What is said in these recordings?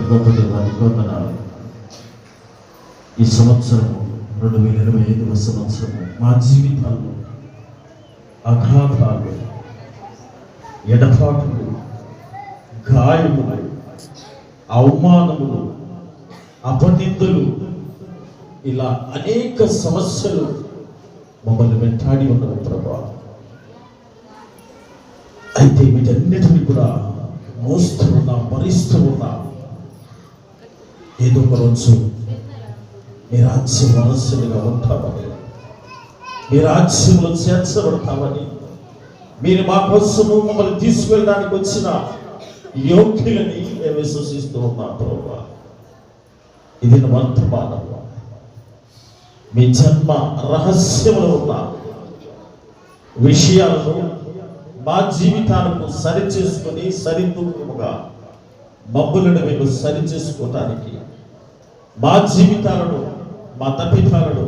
గొప్ప దేవానికి వందనాలు. ఈ సంవత్సరము 2025వ సంవత్సరము మా జీవితాల్లో అఘాతాలు, ఎడపాటులు, గాయములు, అవమానములు, అపనిందలు, ఇలా అనేక సమస్యలు మమ్మల్ని వెంటాడి ఉన్నవి ప్రభా. అయితే వీటన్నిటిని కూడా మోస్తూ ఉన్నా, భరిస్తూ ఉన్నా, ఏదో ఒక రోజు మీ రాజ్య మనస్సులుగా ఉంటామని, మీ రాజ్యంలో చేర్చబడతామని, మీరు మా కోసము మమ్మల్ని తీసుకెళ్ళడానికి వచ్చిన యోగ్యులని మేము విశ్వసిస్తూ ఉన్నాం ప్రభా. ఇది వర్తమానం. మీ జన్మ రహస్యంలో ఉన్న విషయాలను మా జీవితాలకు సరిచేసుకొని సరితూకముగా మబ్బులను మేము సరిచేసుకోవటానికి, మా జీవితాలను, మా తప్పిదాలను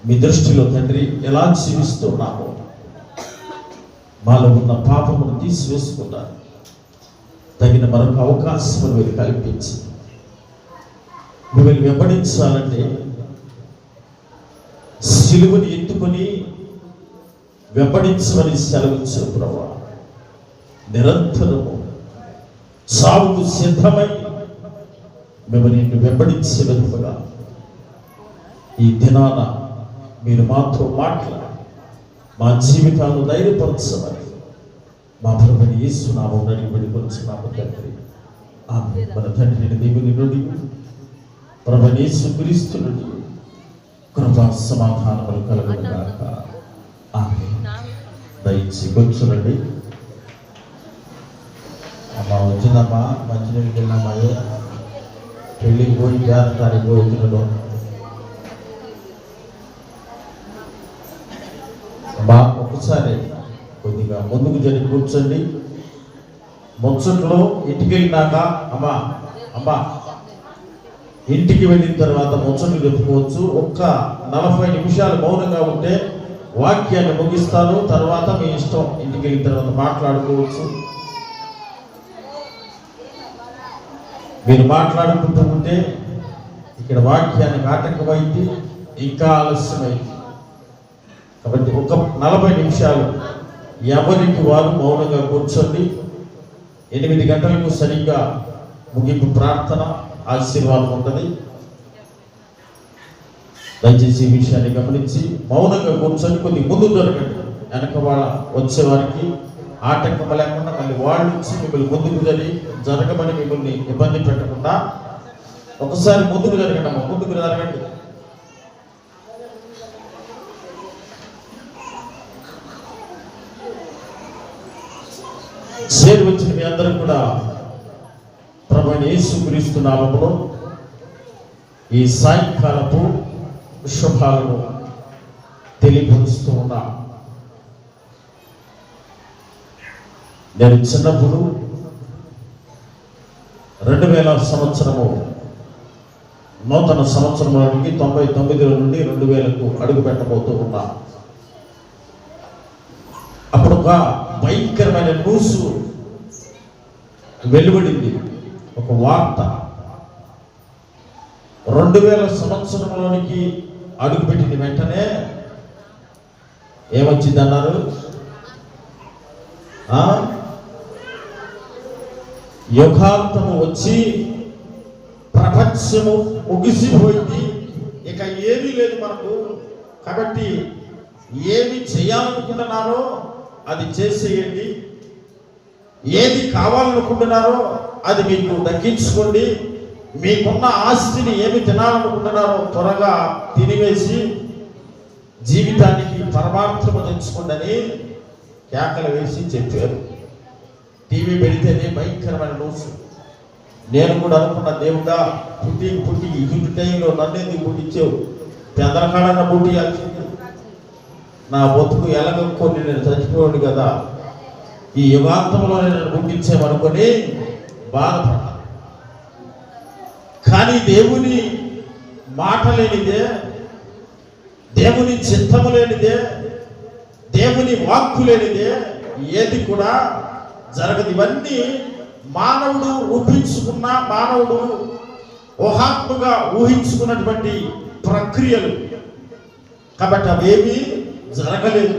మీ దృష్టిలో తండ్రి ఎలా జీవిస్తున్నామో మాలో ఉన్న పాపమును తీసివేసుకున్నారు. తగిన మరొక అవకాశం మీరు కల్పించి మిమ్మల్ని వెంబడించాలంటే సిలువని ఎత్తుకొని వెంబడించమని సెలవించారు ప్రభా. నిరంతరము సాగుకు సిద్ధమై మిమ్మల్ని వెంబడించే విధముగా ఈ దినాన మీరు మాతో మాట్లాడి మా జీవితాలను ధైర్యపరచమని మా ప్రభుని యేసు నామమున అడిగి కొలుచున్నాము తండ్రి. ఆమేన్. మన తండ్రి దేవుని నుండి ప్రభుని యేసు క్రీస్తు నుండి కృపా సమాధానములు కలుగును గాక. ఆమేన్. దయచేసి కూర్చోండి. అమ్మా వచ్చిందమ్మా, మంచినీళ్ళకి వెళ్ళినామాయే, పెళ్ళికి పోయి జాగ్రత్తకి పోతున్నాడు. అమ్మా ఒకసారి కొద్దిగా ముందుకు జరిగి కూర్చోండి. ముచ్చట్లో ఇంటికి వెళ్ళినాక అమ్మా అమ్మా ఇంటికి వెళ్ళిన తర్వాత ముచ్చట్లు చెప్పుకోవచ్చు. ఒక్క 40 నిమిషాలు మౌనంగా ఉంటే వాక్యాన్ని ముగిస్తాను. తర్వాత మీ ఇష్టం, ఇంటికి వెళ్ళిన తర్వాత మాట్లాడుకోవచ్చు. మీరు మాట్లాడుకుంటూ ఉంటే ఇక్కడ వాక్యానికి ఆటంకమైంది, ఇంకా ఆలస్యమైంది. కాబట్టి ఒక 40 నిమిషాలు ఎవరికి వారు మౌనంగా కూర్చోండి. 8 గంటలకు సరిగ్గా ముగింపు ప్రార్థన, ఆశీర్వాదం ఉంటుంది. దయచేసి ఈ విషయాన్ని గమనించి మౌనంగా కూర్చొని కొద్ది ముందు జరగండి. వెనక వాళ్ళ వచ్చేవారికి ఆటంకం లేకుండా మళ్ళీ వాళ్ళు వచ్చి మిమ్మల్ని ముందుకు జరగమని మిమ్మల్ని ఇబ్బంది పెట్టకుండా ఒకసారి ముందుకు జరగండి అమ్మా, ముందుకు జరగండి. చేరి వచ్చిన మీ అందరూ కూడా ప్రభువైన యేసు క్రీస్తు నామములో ఈ సాయంకాలపు శుభాలను తెలియపరుస్తూ ఉన్నా. నేను చిన్నప్పుడు 2000 సంవత్సరము నూతన సంవత్సరంలోనికి 99 నుండి 2000కు అడుగు పెట్టబోతూ ఉన్నా. అప్పుడు ఒక భయంకరమైన న్యూస్ వెలువడింది, ఒక వార్త. 2000 సంవత్సరంలోనికి అడుగుపెట్టిన వెంటనే ఏమొచ్చింది అన్నారు? యుగాంతము వచ్చి ప్రపంచము ముగిసిపోయింది, ఇక ఏమీ లేదు మనకు. కాబట్టి ఏమి చేయాలనుకుంటున్నారో అది చేసేయండి, ఏది కావాలనుకుంటున్నారో అది మీకు దక్కించుకోండి, మీకున్న ఆస్తిని ఏమి తినాలనుకుంటున్నారో త్వరగా తినివేసి జీవితానికి పరమార్థము తెచ్చుకోండి అని కేకలు వేసి చెప్పారు. టీవీ పెడితేనే భయంకరమైన న్యూస్. నేను కూడా అనుకున్న, దేవుడా పుట్టి ఇటు టైంలో నన్ను ఎందుకు పుట్టించావు, పెద్దలకాడన్న పుట్టియాల్సింది, నా బతుకు ఎలాగొక్కొని నేను చచ్చిపోయాడు కదా, ఈ యుగాంతంలో నేను పుట్టించామనుకొని బాధపడ్డా. కానీ దేవుని మాట లేనిదే, దేవుని చిత్తము లేనిదే, దేవుని వాక్కు లేనిదే ఏది కూడా జరగదు. ఇవన్నీ మానవుడు రూపించుకున్న, మానవుడు ఊహాత్మగా ఊహించుకున్నటువంటి ప్రక్రియలు. కాబట్టి అవేమీ జరగలేదు.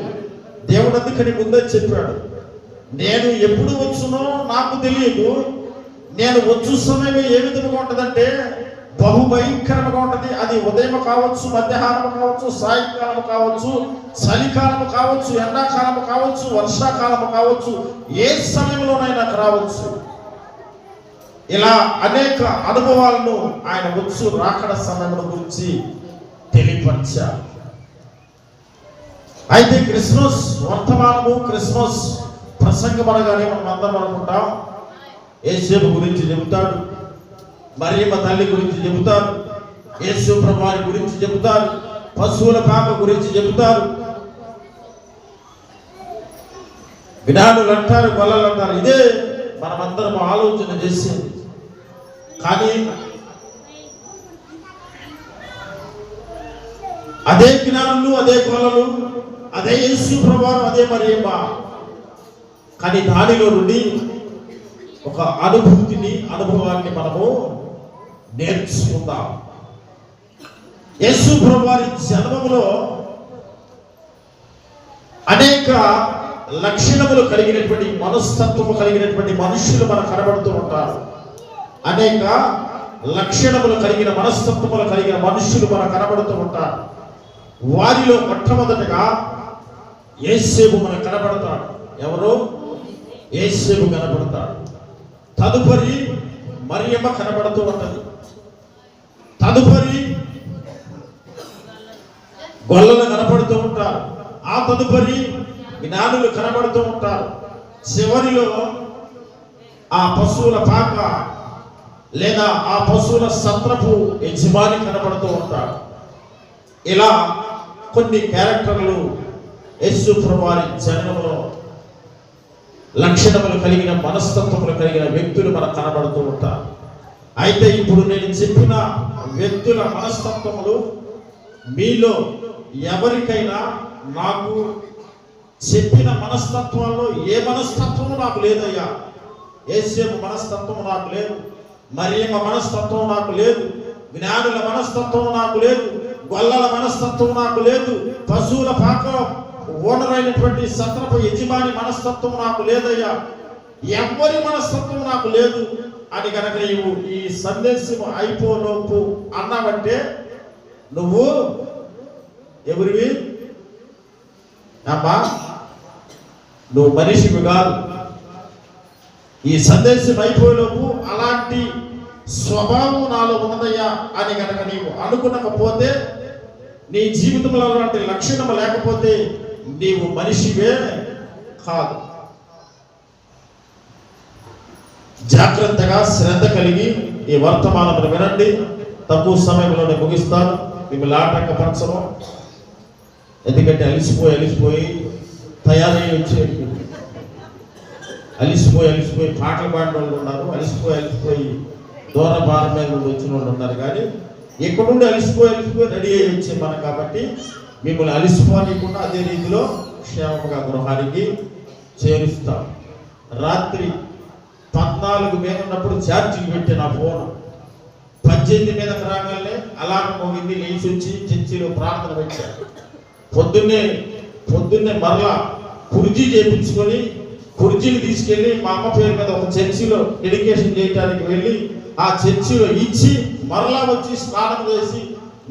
దేవుడు అందుకని ముందే చెప్పాడు, నేను ఎప్పుడు వచ్చునో నాకు తెలియదు, నేను వచ్చు సమయం ఏ విధంగా ఉంటుందంటే బహుభయంకరంగా ఉంటుంది. అది ఉదయం కావచ్చు, మధ్యాహ్నం కావచ్చు, సాయంకాలం కావచ్చు, చలికాలం కావచ్చు, ఎండాకాలం కావచ్చు, వర్షాకాలం కావచ్చు, ఏ సమయంలోనైనా రావచ్చు. ఇలా అనేక అనుభవాలను ఆయన వచ్చు రాకడ సమయం గురించి తెలియపరిచారు. అయితే క్రిస్మస్ వర్తమానము, క్రిస్మస్ ప్రసంగం అనగానే మనం అందరం అనుకుంటాం యేసేపు గురించి చెబుతాడు, మరియమ్మ తల్లి గురించి చెబుతారు, యేసు ప్రభువారి గురించి చెబుతారు, పశువుల పాప గురించి చెబుతారు, వినాడులు అంటారు, గొల్లలు అంటారు. ఇదే మనమందరం ఆలోచన చేసేది. కానీ అదే జ్ఞానులు, అదే గొల్లలు, అదే యేసు ప్రభువారు, అదే మరియమ్మ. కానీ దానిలో నుండి ఒక అనుభవాన్ని మనము నేర్చుకుందాం. యేసు ప్రభువారి జన్మములో అనేక లక్షణములు కలిగినటువంటి, మనస్తత్వము కలిగినటువంటి మనుషులు మనకు కనబడుతూ ఉంటారు. అనేక లక్షణములు కలిగిన, మనస్తత్వములు కలిగిన మనుషులు మనకు కనబడుతూ ఉంటారు. వారిలో మొట్టమొదటిగా యేసేపు మనకు కనబడతాడు. ఎవరు? యేసేపు కనబడతాడు. తదుపరి మరియమ్మ కనబడుతూ ఉంటది. తదుపరి గొల్లలు కనబడుతూ ఉంటారు. ఆ తదుపరి జ్ఞానులు కనబడుతూ ఉంటారు. చివరిలో ఆ పశువుల పాక లేదా ఆ పశువుల సత్రపు యజమాని కనబడుతూ ఉంటాడు. ఇలా కొన్ని క్యారెక్టర్లు యేసు ప్రభువారి జన్మలో లక్షణములు కలిగిన, మనస్తత్వములు కలిగిన వ్యక్తులు మనకు కనబడుతూ ఉంటారు. అయితే ఇప్పుడు నేను చెప్పిన వ్యక్తుల మనస్తత్వములు మీలో ఎవరికైనా, నాకు చెప్పిన మనస్తత్వాల్లో ఏ మనస్తత్వము నాకు లేదయ్యా, యేసేపు మనస్తత్వం నాకు లేదు, మరియమ్మ మనస్తత్వం నాకు లేదు, జ్ఞానుల మనస్తత్వం నాకు లేదు, గొల్లల మనస్తత్వం నాకు లేదు, పశువుల పాక ఓనర్ అయినటువంటి సత్రపు యజమాని మనస్తత్వం నాకు లేదయ్యా, ఎవరి మనస్తత్వం నాకు లేదు అని కనుక నీవు ఈ సందేశం అయిపోలోపు అన్నావంటే నువ్వు ఎవరివి అమ్మా? నువ్వు మనిషివి కాదు. ఈ సందేశం అయిపోయేలోపు అలాంటి స్వభావం నాలో ఉన్నదయ్యా అని కనుక నీవు అనుకునకపోతే, నీ జీవితంలో అలాంటి లక్షణం లేకపోతే నీవు మనిషివే కాదు. జాగ్రత్తగా శ్రద్ధ కలిగి ఈ వర్తమానమును వినండి. తక్కువ సమయంలోనే ముగిస్తాను, మిమ్మల్ని ఆటంకపరచను. ఎందుకంటే అలిసిపోయి తయారై వచ్చే అలిసిపోయి పాటలు పాడిన వాళ్ళు ఉన్నారు, అలిసిపోయి దూర భారం మీద వచ్చిన వాళ్ళు ఉన్నారు. కానీ ఇక్కడ నుండి అలిసిపోయి రెడీ అయ్యి వచ్చే మనం కాబట్టి మిమ్మల్ని అలిసిపోనికుండా అదే రీతిలో క్షేమంగా గృహానికి చేరుస్తాం. రాత్రి 14 మీద ఉన్నప్పుడు ఛార్జింగ్ పెట్టి నా ఫోన్ 18 మీదకి రాగానే అలారం మోగింది, లేచి వచ్చి చర్చిలో ప్రార్థన పెట్టాను. పొద్దున్నే మరలా కుర్జీ చేయించుకొని కుర్జీని తీసుకెళ్ళి మా అమ్మ పేరు మీద ఒక చర్చిలో డెడికేషన్ చేయడానికి వెళ్ళి ఆ చర్చిలో ఇచ్చి మరలా వచ్చి స్నానం చేసి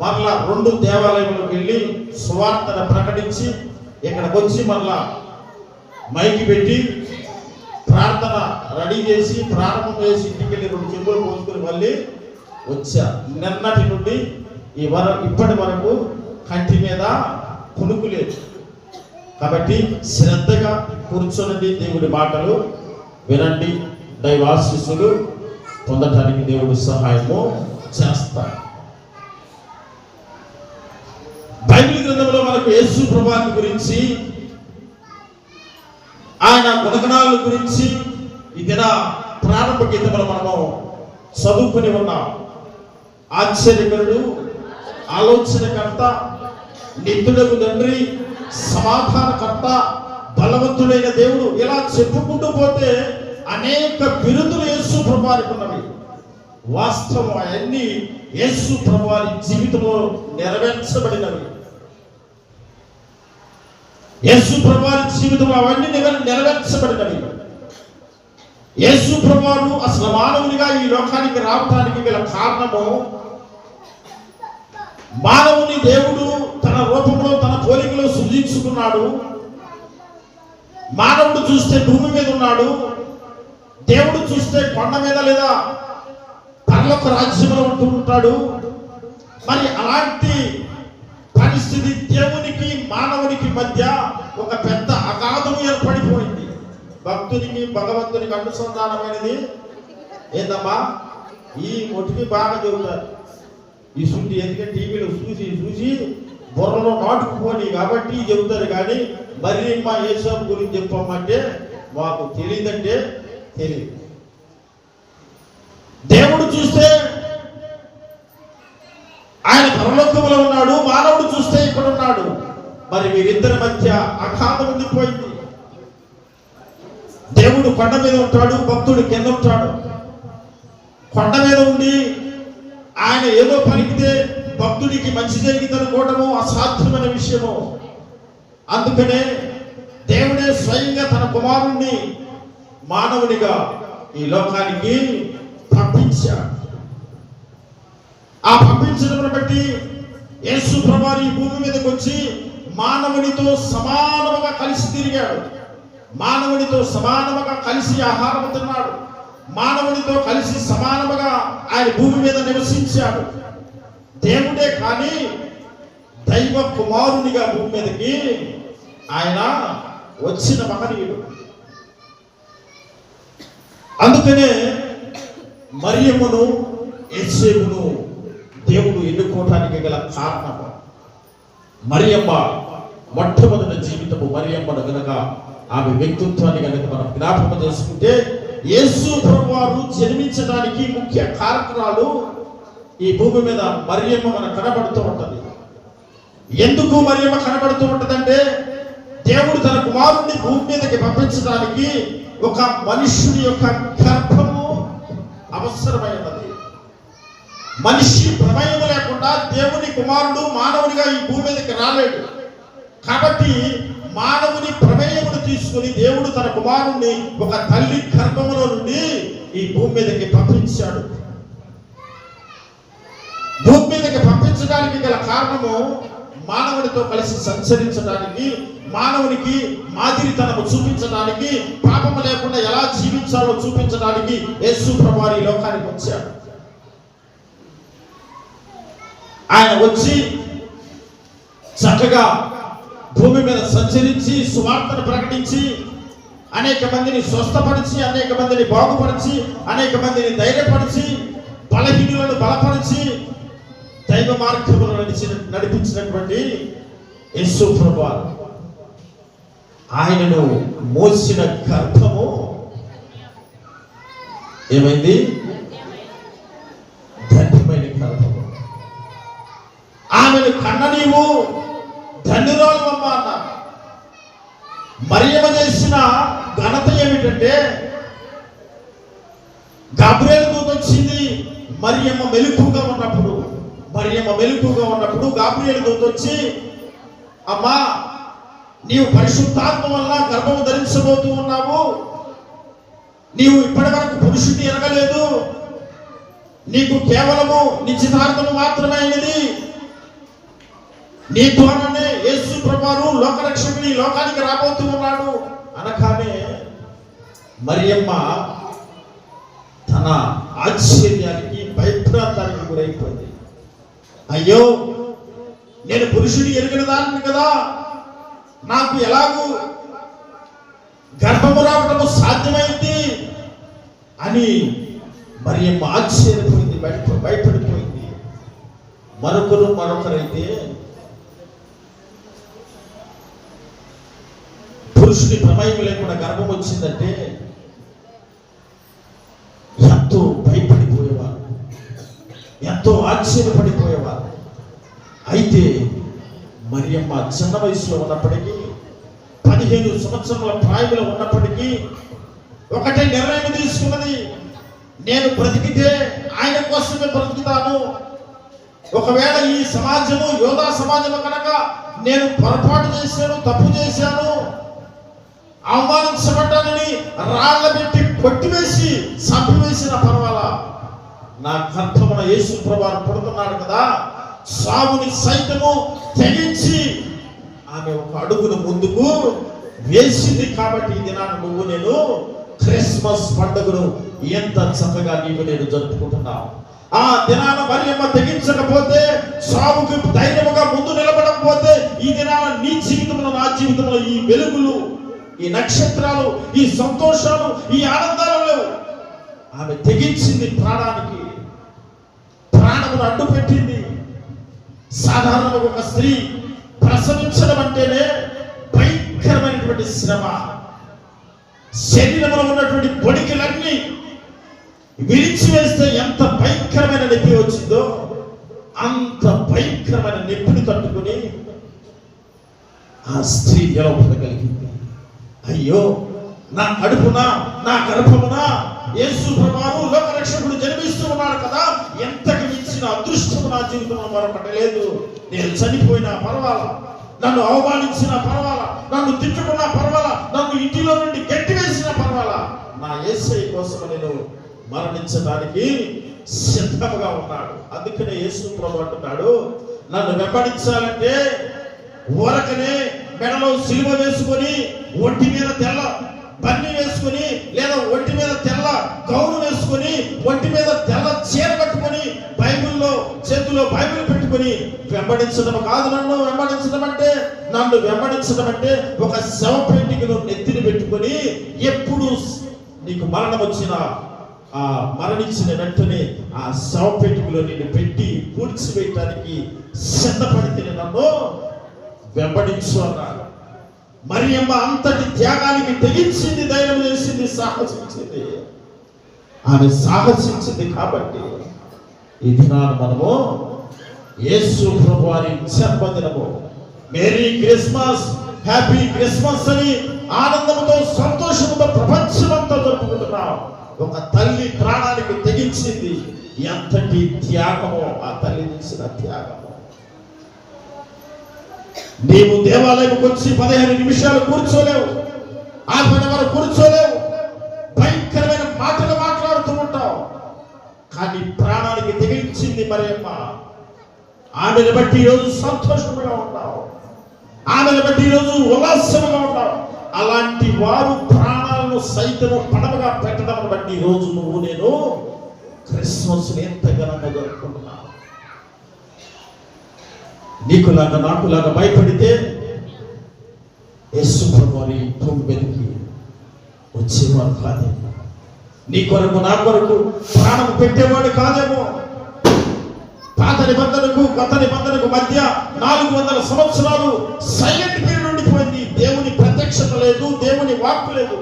మరలా 2 దేవాలయంలోకి వెళ్ళి సువార్తను ప్రకటించి ఇక్కడికి వచ్చి మరలా మైకి పెట్టి ప్రార్థన రెడీ చేసి ప్రారంభం చేసి ఇంటికి వెళ్ళి 2 చెంబులు పోసుకొని మళ్ళీ వచ్చా. నిన్నటి నుండి ఇప్పటి వరకు కంటి మీద కునుకు లేదు. కాబట్టి శ్రద్ధగా కూర్చొని దేవుడి మాటలు వినండి. దైవాశీస్సులు పొందటానికి దేవుడు సహాయము చేస్తాడు. బైబిల్ గ్రంథంలో మనకు యేసు ప్రభువారి గురించి, ఆయన గుణగణాల గురించి ఈ దిన ప్రారంభ గీతములు మనము చదువుకుని ఉన్నాం. ఆశ్చర్యకరుడు, ఆలోచనకర్త, నిత్యుడగు తండ్రి, సమాధానకర్త, బలవంతుడైన దేవుడు, ఇలా చెప్పుకుంటూ పోతే అనేక బిరుదులు యేసు ప్రభువారికి ఉన్నవి. వాస్తవం అవన్నీ యేసు ప్రభువారి జీవితంలో నెరవేర్చబడినవి. యేసు ప్రభువారి జీవితంలో అవన్నీ నెరవేర్చబడినవి. యేసు ప్రభువారు అసలు మానవునిగా ఈ లోకానికి రావడానికి గల కారణము, మానవుని దేవుడు తన రూపంలో తన పోలికలో సృజించుకున్నాడు. మానవుడు చూస్తే భూమి మీద ఉన్నాడు, దేవుడు చూస్తే కొండ మీద లేదా పరలోక రాజ్యంలో ఉంటూ ఉంటాడు. మరి అలాంటి పరిస్థితి దేవునికి మానవునికి మధ్య ఒక పెద్ద అగాధం ఏర్పడిపోయింది. భక్తునికి భగవంతునికి అనుసంధానమైనది ఏందమ్మా? ఈ ఒటికి బాగా చెబుతారు. ఈ సుంటి ఎందుకంటే టీవీలో చూసి బుర్రలో నాటుకుపోని కాబట్టి చెబుతారు. కానీ మరి మా యేసు గురించి చెప్పమంటే మాకు తెలియదంటే తెలియదు. దేవుడు చూస్తే ఆయన పరలోకములో ఉన్నాడు, మానవుడు చూస్తే ఇక్కడ ఉన్నాడు. మరి వీరిద్దరి మధ్య అగాధం ఉండిపోయింది. దేవుడు కొండ మీద ఉంటాడు, భక్తుడు కింద ఉంటాడు. కొండ మీద ఉండి ఆయన ఏదో పలికితే భక్తుడికి మంచి జరిగిందనుకోవడము అసాధ్యమైన విషయము. అందుకనే దేవుడే స్వయంగా తన కుమారుణ్ణి మానవునిగా ఈ లోకానికి పంపించాడు. ఆ పంపించడం బట్టి యేసు ప్రభువారు ఈ భూమి మీదకి వచ్చి మానవునితో సమానముగా కలిసి తిరిగాడు. మానవునితో సమానముగా కలిసి ఆహారం తిన్నాడు. మానవునితో కలిసి సమానముగా ఆయన భూమి మీద నివసించాడు. దేవుడే కానీ దైవ కుమారునిగా భూమి మీదకి ఆయన వచ్చిన మహనీయుడు. అందుకనే మరియమ్మను యేసేపును దేవుడు ఎన్నుకోవటానికి గల కారణం, మరియమ్మ మొట్టమొదటి జీవితము మరియమ్మను గనక ఆమె వ్యక్తిత్వాన్ని కనుక మనం జ్ఞాపకం చేసుకుంటే, యేసు ప్రభువారు జన్మించడానికి ముఖ్య కారకురాలు ఈ భూమి మీద మరియమ్మ మనకు కనబడుతూ ఉంటది. ఎందుకు మరియమ్మ కనబడుతూ ఉంటదంటే, దేవుడు తన కుమారుణ్ణి భూమి మీదకి పంపించడానికి ఒక మనుష్యుని యొక్క గర్భము అవసరమైనది. మనిషి ప్రమేయం లేకుండా దేవుని కుమారుడు మానవునిగా ఈ భూమి మీదకి రాలేడు. కాబట్టి మానవుని ప్రమేయమును తీసుకుని దేవుడు తన కుమారుణ్ణి ఒక తల్లి గర్భములో నుండి ఈ భూమి మీదకి పంపించాడు. భూమి మీదకి పంపించడానికి గల కారణము మానవునితో కలిసి సంచరించడానికి, మానవునికి మాదిరితనము చూపించడానికి, పాపము లేకుండా ఎలా జీవించాలో చూపించడానికి యేసు ప్రభువారు ఈ లోకానికి వచ్చాడు. ఆయన వచ్చి చక్కగా భూమి మీద సంచరించి సువార్తను ప్రకటించి అనేక మందిని స్వస్థపరిచి, అనేక మందిని బాగుపరిచి, అనేక మందిని ధైర్యపరిచి, బలహీనులను బలపరిచి దైవ మార్గములో నడిపించినటువంటి యేసు ప్రభువారు ఆయనను మోసిన గర్భము ఏమైంది? ధన్యమైన గర్భము. ఆమెను కన్న నీవు ధన్యురాలమ్మ అన్నారు. మరియమ్మ చేసిన ఘనత ఏమిటంటే, గాబ్రియేలు దూత వచ్చింది మరియమ్మ మెలకువగా ఉన్నప్పుడు. గాబ్రియేలు దూత వచ్చి, అమ్మా నీవు పరిశుద్ధాత్మ వల్ల గర్భము ధరించబోతూ ఉన్నావు, నీవు ఇప్పటి వరకు పురుషుడిని ఎరగలేదు, నీకు కేవలము నిశ్చితార్థము మాత్రమే అయినది, నీ ద్వారానే యేసు ప్రభువారు లోకరక్షకుని లోకానికి రాబోతూ ఉన్నాడు అనగానే మరియమ్మ తన ఆశ్చర్యానికి భయభ్రాంతానికి గురైపోయింది. అయ్యో, నేను పురుషుని ఎరిగిన దాన్ని కదా, నాకు ఎలాగూ గర్భము రావటము సాధ్యమైంది అని మరియమ్మ ఆశ్చర్యపోయింది, భయపడిపోయింది. మరొకరైతే పురుషుని ప్రమేయం లేకుండా గర్భం వచ్చిందంటే ఎంతో భయపడిపోయేవారు, ఎంతో ఆశ్చర్యపడిపోయేవారు. అయితే మరియమ్మ చిన్న వయసులో ఉన్నప్పటికీ, 15 సంవత్సరాల ప్రాయంలో ఉన్నప్పటికీ ఒకటే నిర్ణయం తీసుకున్నది, నేను బ్రతికితే ఆయన కోసమే బ్రతుకుతాను. ఒకవేళ ఈ సమాజము యోధా సమాజము కనుక నేను పొరపాటు చేశాను, తప్పు చేశాను, అవమానించబడ్డానని రాళ్ళ పెట్టి కొట్టివేసి చంపివేసిన పర్వాలా, నా గర్భమున యేసు ప్రభువు పుడుతున్నాడు కదా, సావుని సైతము తెగించి ఆమె ఒక అడుగును ముందుకు వేసింది. కాబట్టి ఈ దినాన నువ్వు నేను క్రిస్మస్ పండుగను ఎంత చక్కగా నీవు నేను జరుపుకుంటున్నావు. ఆ దినాన మరియమ్మ తెగించకపోతే, సావుకి ధైర్యముగా ముందు నిలబడకపోతే, ఈ దినాన నీ జీవితంలో నా జీవితంలో ఈ వెలుగులు, ఈ నక్షత్రాలు, ఈ సంతోషాలు, ఈ ఆనందాలు లేవు. ఆమె తెగించింది, ప్రాణమును అడ్డు పెట్టింది. సాధారణంగా ఒక స్త్రీ ప్రసవించడం అంటేనే భయంకరమైనటువంటి శ్రమ. శరీరంలో ఉన్నటువంటి పొడికలన్నీ విరిచివేస్తే ఎంత భయంకరమైన నొప్పి వచ్చిందో అంత భయంకరమైన నొప్పిని తట్టుకుని ఆ స్త్రీ నిలబడగలిగింది. అయ్యో, నా కడుపున, నా గర్భమున యేసు ప్రభువు లోకరక్షకుడు జన్మిస్తూ ఉన్నాడు కదా, ఎంతకు మించిన అదృష్టము నా జీవితంలో మరొకటి లేదు. నేను చనిపోయినా పర్వాలా, నన్ను అవమానించినా పర్వాలా, నన్ను తిట్టుకున్నా పర్వాలా, నన్ను ఇంటిలో నుండి గట్టివేసినా పర్వాలా, నా యేసయ్య కోసం నేను మరణించడానికి సిద్ధముగా ఉన్నాడు. అందుకనే యేసు ప్రభువు అంటున్నాడు, నన్ను వెంబడించాలంటే ఊరకనే మెడలో సిలువ వేసుకొని, ఒంటి మీద తెల్ల బన్ని వేసుకొని, లేదా ఒంటి మీద తెల్ల గౌను వేసుకొని, ఒంటి మీద తెల్ల చీర కట్టుకొని, బైబిల్లో చేతిలో బైబిల్ పెట్టుకొని వెంబడించడం కాదు. నన్ను వెంబడించడం అంటే ఒక శవపేటికను నెత్తిని పెట్టుకొని, ఎప్పుడు నీకు మరణం వచ్చినా ఆ మరణించిన వెంటనే ఆ శవపేటికలో నిన్ను పెట్టి పూడ్చివేయటానికి సిద్ధపడితే నన్ను వెంబడించు అన్నాడు. మరియమ్మ అంతటి త్యాగానికి తెగించింది, ధైర్యం చేసింది, సాహసించింది. ఆమె సాహసించింది కాబట్టి ఈ దినాన మనము యేసు ప్రభువు వారి జన్మదినము, మేరీ క్రిస్మస్, హ్యాపీ క్రిస్మస్ అని ఆనందంతో సంతోషంతో ప్రపంచమంతా జరుపుకుంటున్నాం. ఒక తల్లి ప్రాణానికి తెగించింది. ఎంతటి త్యాగమో ఆ తల్లి చేసిన త్యాగము. నీవు దేవాలయంకి వచ్చి 15 నిమిషాలు కూర్చోలేవు, ఆ పని వరకు కూర్చోలేవు, భయంకరమైన మాటలు మాట్లాడుతూ ఉంటావు. కానీ ప్రాణానికి తెగించింది మరియమ్మ. ఆమెను బట్టి ఈరోజు సంతోషంగా ఉంటావు, ఆమెను బట్టి ఈరోజు ఉల్లాసంగా ఉంటావు. అలాంటి వారు ప్రాణాలను సైతము పడవగా పెట్టడం బట్టి ఈరోజు నువ్వు నేను క్రిస్మస్ ఎంత ఘనంగా జరుపుకుంటున్నావు. నీకులాగా నాకులాగా భయపడితే యేసు ప్రభువుని భూమి మీదకి వచ్చేవాడు కాదేమో, నీ కొరకు నా కొరకు ప్రాణం పెట్టేవాడు కాదేమో. పాత నిబంధనకు కొత్త నిబంధనకు మధ్య 400 సంవత్సరాలు సైలెంట్ పీరియడ్ ఉండిపోయింది. దేవుని ప్రత్యక్షత లేదు, దేవుని వాక్కు లేదు,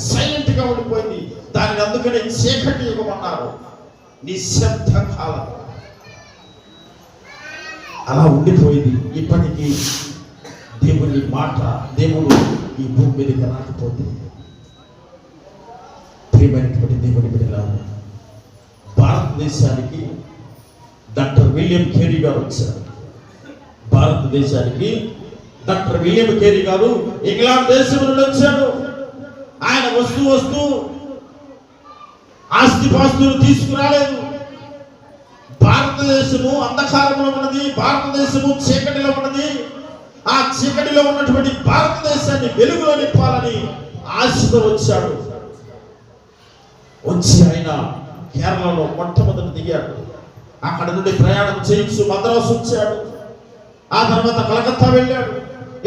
సైలెంట్ గా ఉండిపోయింది. దానిని అందుకనే చీకటి యుగం అన్నారు, నిశ్శబ్ద కాలం. అలా ఉండిపోయింది. ఇప్పటికీ దేవుని మాట, దేవుడు ఈ భూమి మీదకి రాకపోతే, ప్రియమైనటువంటి దేవుని బిడ్డలారా, భారతదేశానికి డాక్టర్ విలియం కేరీ గారు వచ్చారు. భారతదేశానికి డాక్టర్ విలియం కేరీ గారు ఇంగ్లాండ్ దేశం నుండి వచ్చాడు. ఆయన వస్తూ ఆస్తిపాస్తులు తీసుకురాలేదు. భారతదేశము అంధకారంలో ఉన్నది, భారతదేశము చీకటిలో ఉన్నది. ఆ చీకటిలో ఉన్నటువంటి భారతదేశాన్ని వెలుగులో నింపాలని ఆశతో వచ్చాడు. వచ్చి ఆయన కేరళలో మొట్టమొదటి దిగాడు. అక్కడ నుండి ప్రయాణం చేయించు మద్రాసు వచ్చాడు. ఆ తర్వాత కలకత్తా వెళ్ళాడు.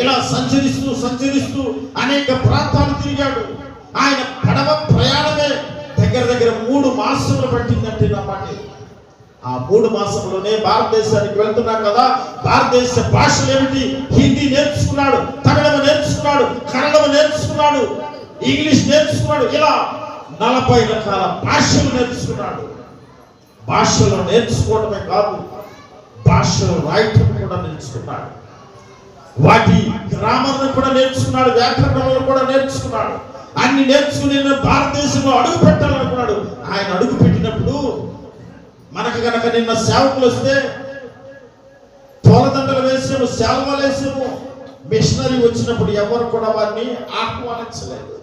ఇలా సంచరిస్తూ అనేక ప్రాంతాలు తిరిగాడు. ఆయన పడవ ప్రయాణమే దగ్గర 3 మాసములు పట్టిందంటే నమ్మండి. ఆ 3 మాసంలోనే భారతదేశానికి వెళ్తున్నాం కదా, భారతదేశ భాషలు ఏమిటి? హిందీ నేర్చుకున్నాడు, తమిళం నేర్చుకున్నాడు, కన్నడం నేర్చుకున్నాడు, ఇంగ్లీష్ నేర్చుకున్నాడు. ఇలా 40 రకాల భాషలు నేర్చుకున్నాడు. భాషలు నేర్చుకోవడమే కాదు, భాషలు రాయటం కూడా నేర్చుకున్నాడు. వాటి గ్రామాలను కూడా నేర్చుకున్నాడు, వ్యాకరణాలను కూడా నేర్చుకున్నాడు. అన్ని నేర్చుకుని నేను భారతదేశంలో అడుగు పెట్టాలనుకున్నాడు. ఆయన అడుగు పెట్టినప్పుడు మనకు గనక నిన్న సేవకులు వస్తే పూలదండలు వేసాము, శాల్వాలు వేసాము. మిషనరీ వచ్చినప్పుడు ఎవరు కూడా వారిని ఆహ్వానించలేదు.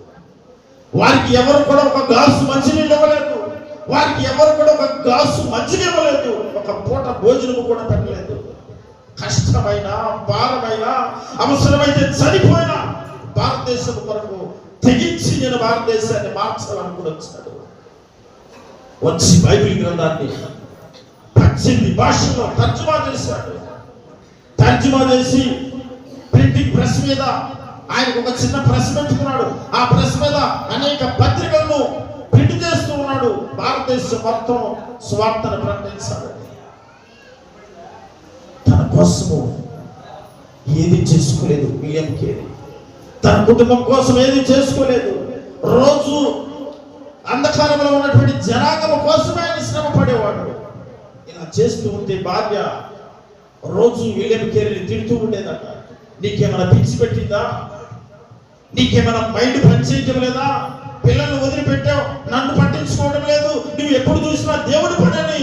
వారికి ఎవరు కూడా ఒక గ్లాసు మంచినీళ్ళు ఇవ్వలేదు. వారికి ఎవరు కూడా ఒక గ్లాసు మంచిని ఇవ్వలేదు. ఒక పూట భోజనము కూడా పెట్టలేదు. కష్టమైన, భారమైన, అవసరమైతే చనిపోయినా భారతదేశం కొరకు తెగించి నేను భారతదేశాన్ని మార్చాలనుకుని వచ్చాడు. వచ్చి బైబిల్ గ్రంథాన్ని 18 భాషల్లో తర్జుమా చేశాడు. తర్జుమా చేసి ప్రింటింగ్ ప్రెస్ మీద ఆయనకు ఒక చిన్న ప్రెస్ పెట్టుకున్నాడు. ఆ ప్రెస్ మీద అనేక పత్రికలను ప్రింట్ చేస్తూ ఉన్నాడు. భారతదేశం మొత్తం సువార్తను ప్రకటించాడు. తన కోసము ఏది చేసుకోలేదు విలియం కేరీ. తన కుటుంబం కోసం ఏది చేసుకోలేదు. రోజు అంధకారంలో ఉన్నటువంటి జనాంగం కోసమే ఆయన శ్రమ పడేవాడు. ఇలా చేస్తూ ఉంటే భార్య రోజు విలియం కేరీని తిడుతూ ఉండేదట. నీకేమైనా పిచ్చి పెట్టిందా? నీకేమైనా మైండ్ పనిచేయటం లేదా? పిల్లల్ని వదిలిపెట్టావు, నన్ను పట్టించుకోవడం లేదు, నువ్వు ఎప్పుడు చూసినా దేవుడి పడని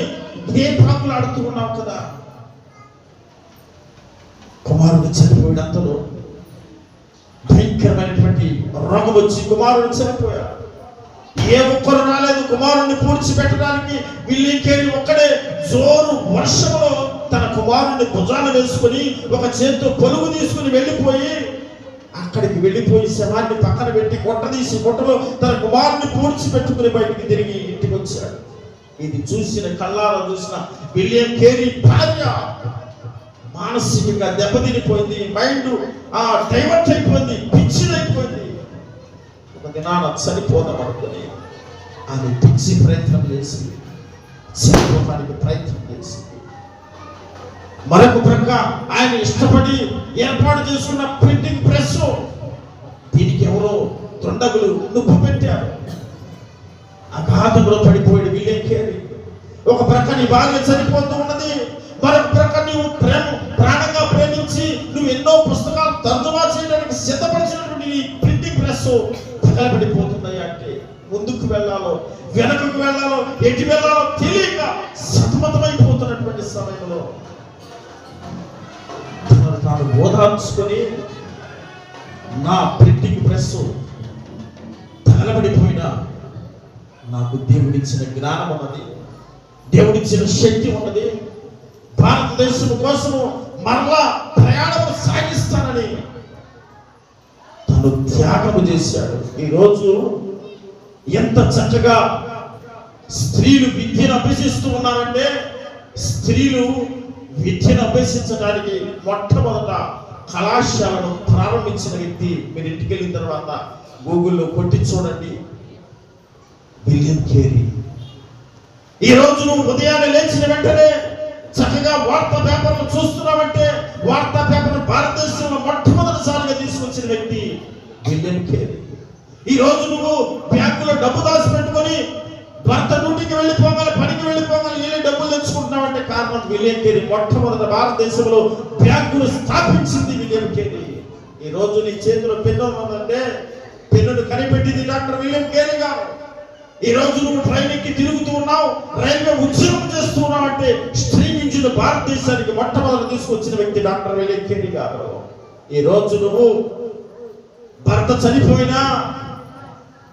ఏ పాకులు ఆడుతూ ఉన్నావు కదా. కుమారుడు చనిపోయేటంతలో భయంకరమైనటువంటి రోగం వచ్చి కుమారుడు చనిపోయాడు. ఏ ఒక్కరు రాలేదు కుమారుడిని పూడ్చిపెట్టడానికి. విలియం కేరీ ఒక్కడే జోరు వర్షంలో తన కుమారుడిని భుజాన వేసుకుని ఒక చేతితో పొలుగు తీసుకుని వెళ్ళిపోయి అక్కడికి వెళ్ళిపోయి శవాన్ని పక్కన పెట్టి కొట్ట తీసి కొట్టలో తన కుమారుడిని పూడ్చిపెట్టుకుని బయటికి తిరిగి ఇంటికి వచ్చాడు. ఇది చూసిన కళ్ళారా చూసిన విలియం కేరీ భార్య మానసికంగా దెబ్బతినిపోయింది. మైండ్ డైవర్ట్ అయిపోయింది, పిచ్చిదైపోయింది. ఒక దినాన చనిపోదాం అనుకుని ఆమె పిచ్చి ప్రయత్నం చేసి చనిపోవడానికి ప్రయత్నం చేసి మరొక ప్రక్క ఆయన ఇష్టపడి ఏర్పాటు చేసుకున్న ప్రింటింగ్ ప్రెస్ దీనికి ఎవరో తొండగులు నువ్వు పెట్టారు. అఘాతంలో పడిపోయాడు విలియం కేరీ. ఒక ప్రక్క నీ భార్య చనిపోతూ ఉన్నది, మరొక ప్రక్క నువ్వు ప్రాణంగా ప్రేమించి నువ్వు ఎన్నో పుస్తకాలు తర్జుమా చేయడానికి సిద్ధపరిచినటువంటి నీ ప్రింటింగ్ ప్రెస్ తగలబడిపోతున్నాయి. అంటే ముందుకు వెళ్ళాలో వెనకకు వెళ్ళాలో ఎటు వెళ్ళాలో తెలియక సతమతమైపోతున్నటువంటి సమయంలో తాను ఓదార్చుకొని నా ప్రింటింగ్ ప్రెస్ తగలబడిపోయినా నాకు దేవుడిచ్చిన జ్ఞానం ఉన్నది, దేవుడిచ్చిన శక్తి ఉన్నది, భారతదేశం కోసము మరలా ప్రయాణం సాగిస్తానని తను త్యాగము చేశాడు. ఈరోజు ఎంత చక్కగా స్త్రీలు విద్యను అభ్యసిస్తూ ఉన్నారంటే, స్త్రీలు విద్యను అభ్యసించడానికి మొట్టమొదట కళాశాలను ప్రారంభించిన వ్యక్తి మీరు ఇంటికి వెళ్ళిన తర్వాత గూగుల్లో కొట్టి చూడండి, విలియం కేరీ. ఈ రోజు నువ్వు ఉదయాన్నే లేచిన వెంటనే చక్కగా వార్తా పేపర్లు చూస్తున్నావంటే వార్తా పేపర్ భారతదేశంలో మొట్టమొదటిసారిగా తీసుకొచ్చిన వ్యక్తి విలియం కేరీ. ఈ రోజు నువ్వు బ్యాంకులో డబ్బు దాచి పెట్టుకొని భర్త డ్యూటీకి వెళ్ళిపోగాలి, పనికి వెళ్ళిపోగాలి, ఏ డబ్బులు తెచ్చుకుంటున్నావంటే కారణం విలియం కేరీ. మొట్టమొదటి భారతదేశంలో బ్యాంకులు స్థాపించింది విలియం కేరీ. ఈ రోజు నీ చేతిలో పెన్ను ఉన్నదంటే పెన్నును కనిపెట్టింది డాక్టర్ విలియం కేరీ గారు. ఈ రోజు నువ్వు ట్రైన్ ఎక్కి తిరుగుతూ ఉన్నావు, రైల్వే ఉద్యోగం చేస్తూ ఉన్నావు అంటే స్ట్రీమ్ ఇంజిన్ భారతదేశానికి మొట్టమొదటి తీసుకొచ్చిన వ్యక్తి డాక్టర్ విలియం కేరీ గారు. ఈ రోజు నువ్వు భర్త చనిపోయినా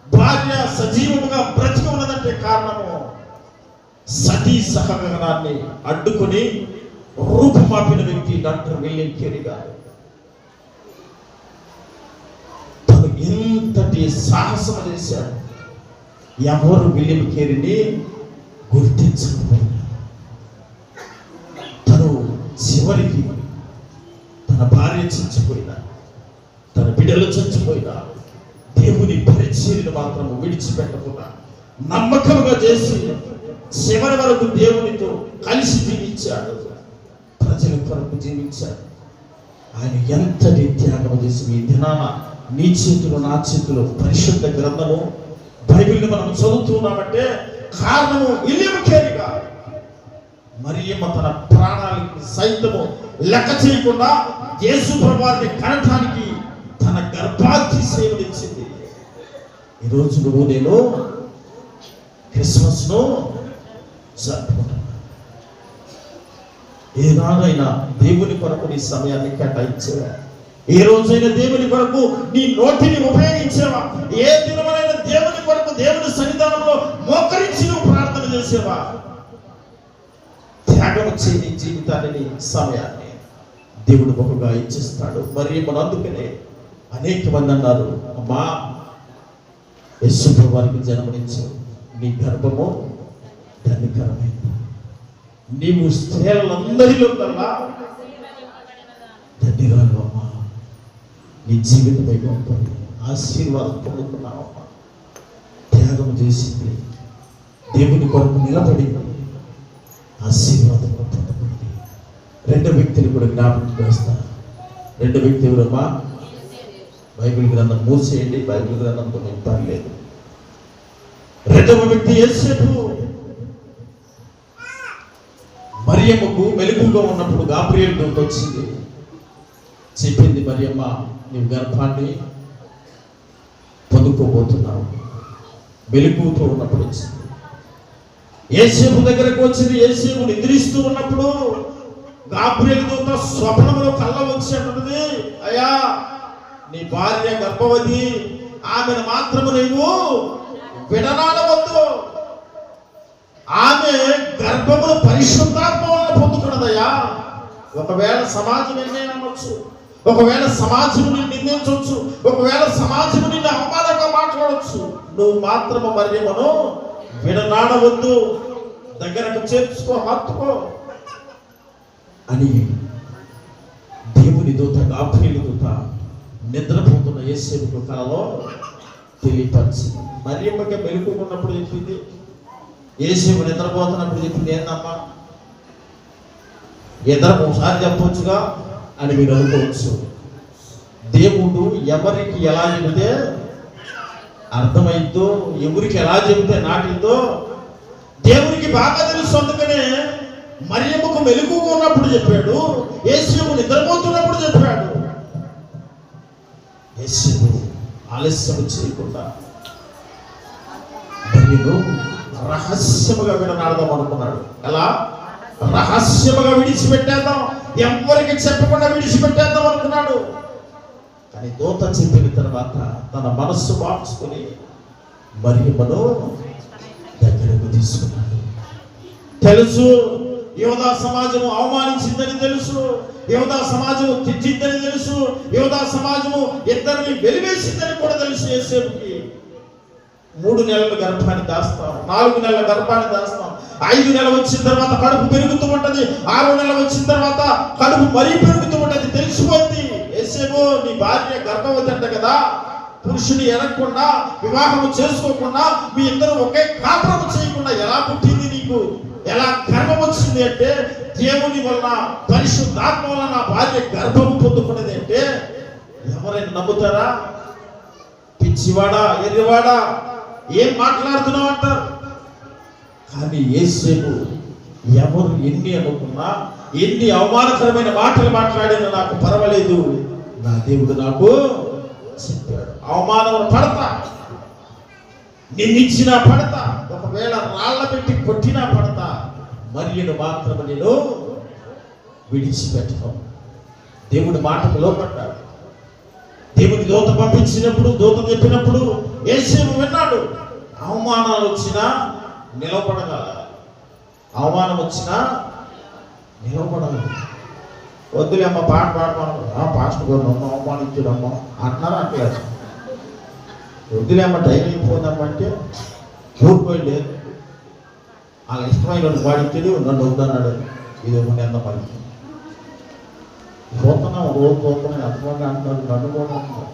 భార్య సజీవముగా బ్రతికి ఉన్నదంటే కారణము సతీ సహగమనాన్ని అడ్డుకొని రూపుమాపిన వ్యక్తి డాక్టర్ విలియం కేరీ గారు. తను ఎంతటి సాహసం చేశాడు. ఎవరు విలియం కేరీని గుర్తించకపోయినా తను చివరికి తన భార్య చచ్చిపోయినా, తన బిడ్డలు చచ్చిపోయినా దేవుని పరిచర్యను మాత్రం విడిచిపెట్టకుండా నమ్మకంగా చేసి చివరి వరకు దేవునితో కలిసి జీవించాడు, ప్రజల కొరకు జీవించాడు. ఆయన ఎంతటి త్యాగం చేసి ఈ దినాన నీ చేతులు నా చేతులు పరిశుద్ధ గ్రంథము బైబిల్ని మనం చదువుతున్నామంటే కారణము విలియం కేరీ గారు. మరియమ్మ తన ప్రాణానికి సైతము లెక్క చేయకుండా యేసు ప్రభువారిని కనటానికి తన గర్భాతిశయమునిచ్చింది. ఈరోజు నువ్వు నేను క్రిస్మస్ను జరుపుకుంటున్నాను. ఏనాడైనా దేవుని కొరకు నీ సమయాన్ని కేటాయించేవా? ఏ రోజైనా దేవుని కొరకు నీ నోటిని ఉపయోగించేవా? ఏ దినమైనా దేవుని కొరకు దేవుని సన్నిధానంలో మోకరించి నువ్వు ప్రార్థన చేసేవా? త్యాగం చేయి నీ జీవితాన్ని, నీ సమయాన్ని దేవుడు బహుగా ఇచ్చిస్తాడు. మరి మన అందుకనే అనేక మంది అన్నారు, అమ్మా యేసు వారికి జన్మనిచ్చావు, నీ గర్భము ధన్యకరమైంది, నీవు స్త్రీలందరిలో కల్లా ధన్యురాలు అమ్మా, నీ జీవితమై గొప్పది, ఆశీర్వాదం పొందుకున్నావమ్మా. త్యాగం చేసింది, దేవుని కొరకు నిలబడింది, ఆశీర్వాదం పొందుకుంది. రెండో వ్యక్తిని కూడా జ్ఞాపకం చేస్తాను. రెండో వ్యక్తి ఎవరమ్మా? బైబిల్ గ్రంథం మూసేయండి, బైబిల్ గ్రంథంతో నింపాలి లేదు. రెండవ వ్యక్తి యోసేపు. మరియమ్మకు మెలకుగా ఉన్నప్పుడు గాబ్రియేలు దూత వచ్చింది, చెప్పింది, మరియమ్మ నీవు గర్భాన్ని పొందుకోబోతున్నావు. మెలకుతో ఉన్నప్పుడు వచ్చింది. యోసేపు దగ్గరకు వచ్చింది. యోసేపు నిద్రిస్తూ ఉన్నప్పుడు గాబ్రియేలు దూత స్వప్నంలో కళ్ళ వచ్చి అంటున్నది, అయ్యా నీ భార్య గర్భవతి, ఆమెను మాత్రము నీవు విడనాడవద్దు, ఆమె గర్భమును పరిశుద్ధాత్మ వల్ల పొందుకున్నదయ్యా. ఒకవేళ సమాజం ఎన్నే అనవచ్చు, ఒకవేళ సమాజం నిన్ను నిందించవచ్చు, ఒకవేళ సమాజం నిన్ను అవమానంగా మాట్లాడవచ్చు, నువ్వు మాత్రము మరియమ్మను విడనాడవద్దు, దగ్గరకు చేర్చుకో, హత్తుకో అని దేవుని దూత గాబ్రియేలు దూత నిద్రపోతున్న యేసేపుకు కలలో తెలియపరిచింది. మరియమ్మకి మెలకున్నప్పుడు చెప్పింది, యేసేపు నిద్రపోతున్నప్పుడు చెప్పింది, ఏందమ్మా ఇద్దరు ఒకసారి చెప్పొచ్చుగా అని మీరు అనుకోవచ్చు. దేవుడు ఎవరికి ఎలా చెబితే అర్థమైందో, ఎవరికి ఎలా చెబితే నాటిందో దేవునికి బాగా తెలుసు. అందుకనే మరియమ్మకు మెలకుగా ఉన్నప్పుడు చెప్పాడు, యేసేపు నిద్రపోతున్నప్పుడు చెప్పాడు. యేసేపు ఆలస్యం చేయకుండా మరియను రహస్యముగా విడనాడదాం అనుకున్నాడు. ఎలా? రహస్యముగా విడిచిపెట్టేద్దాం, ఎవరికి చెప్పకుండా విడిచిపెట్టేద్దాం అనుకున్నాడు. కానీ దూత చెప్పిన తర్వాత తన మనస్సు మార్చుకొని మరియమ్మను దగ్గరకు తీసుకున్నాడు. తెలుసు యోధా సమాజము అవమానించిందని తెలుసు, యోధా సమాజము తిట్టిందని తెలుసు, యోధా సమాజము ఇద్దరిని వెలివేసిందని కూడా తెలుసు. యేసేపుకి 3 నెలల గర్భాన్ని దాస్తాం, 4 నెలల గర్భాన్ని దాస్తాం, 5 నెలలు వచ్చిన తర్వాత కడుపు పెరుగుతూ ఉంటది, 6 నెలలు వచ్చిన తర్వాత కడుపు మరీ పెరుగుతూ ఉంటది. తెలిసిపోద్ది, యేసేపు నీ భార్య గర్భవతి అంట కదా, పురుషుని ఎరగకుండా వివాహము చేసుకోకుండా మీ ఇద్దరు ఒకే కాపురము చేయకుండా ఎలా పుట్టింది, నీకు ఎలా గర్భం వచ్చింది అంటే దేవుని వలన పరిశుద్ధాత్మ వలన నా భార్య గర్భము పొందుకున్నది అంటే ఎవరైనా నమ్ముతారా? పిచ్చివాడా, ఎర్రివాడా, ఏం మాట్లాడుతున్నావు అంటారు. కానీ యేసేపు ఎవరు ఎన్ని అనుకున్నా, ఎన్ని అవమానకరమైన మాటలు మాట్లాడినా నాకు పర్వాలేదు, నా దేవుడు నాకు చెప్పాడు. అవమానం పడతా, నిన్నిచ్చినా పడతా, ఒకవేళ రాళ్ళ పెట్టి కొట్టినా పడతా, మరియను మాత్రం నేను విడిచిపెట్టను. దేవుడి మాటకు లోపడ్డాడు. దేవుని దూత పంపించినప్పుడు, దూత చెప్పినప్పుడు యేసేపు విన్నాడు. అవమానాలు వచ్చినా నిలబడగల, అవమానం వచ్చినా నిలబడగల. వద్దులేమ్మ పాట పాడమన్నాడు. పాస్టర్ గారు నన్ను అవమానించడమ్మా అంటున్నారు, అంటలేదు. వద్దులేమ్మ టైం అయిపోదామంటే ఊరుకోండి, వాళ్ళ ఇష్టమైన వాడికి నన్ను వద్దన్నాడు. ఇది ఒక ఎంత పని పోతున్నాం, రోజు పోతున్నాం, ఎంతమంది అంటున్నారు, నన్ను కూడా అంటున్నారు.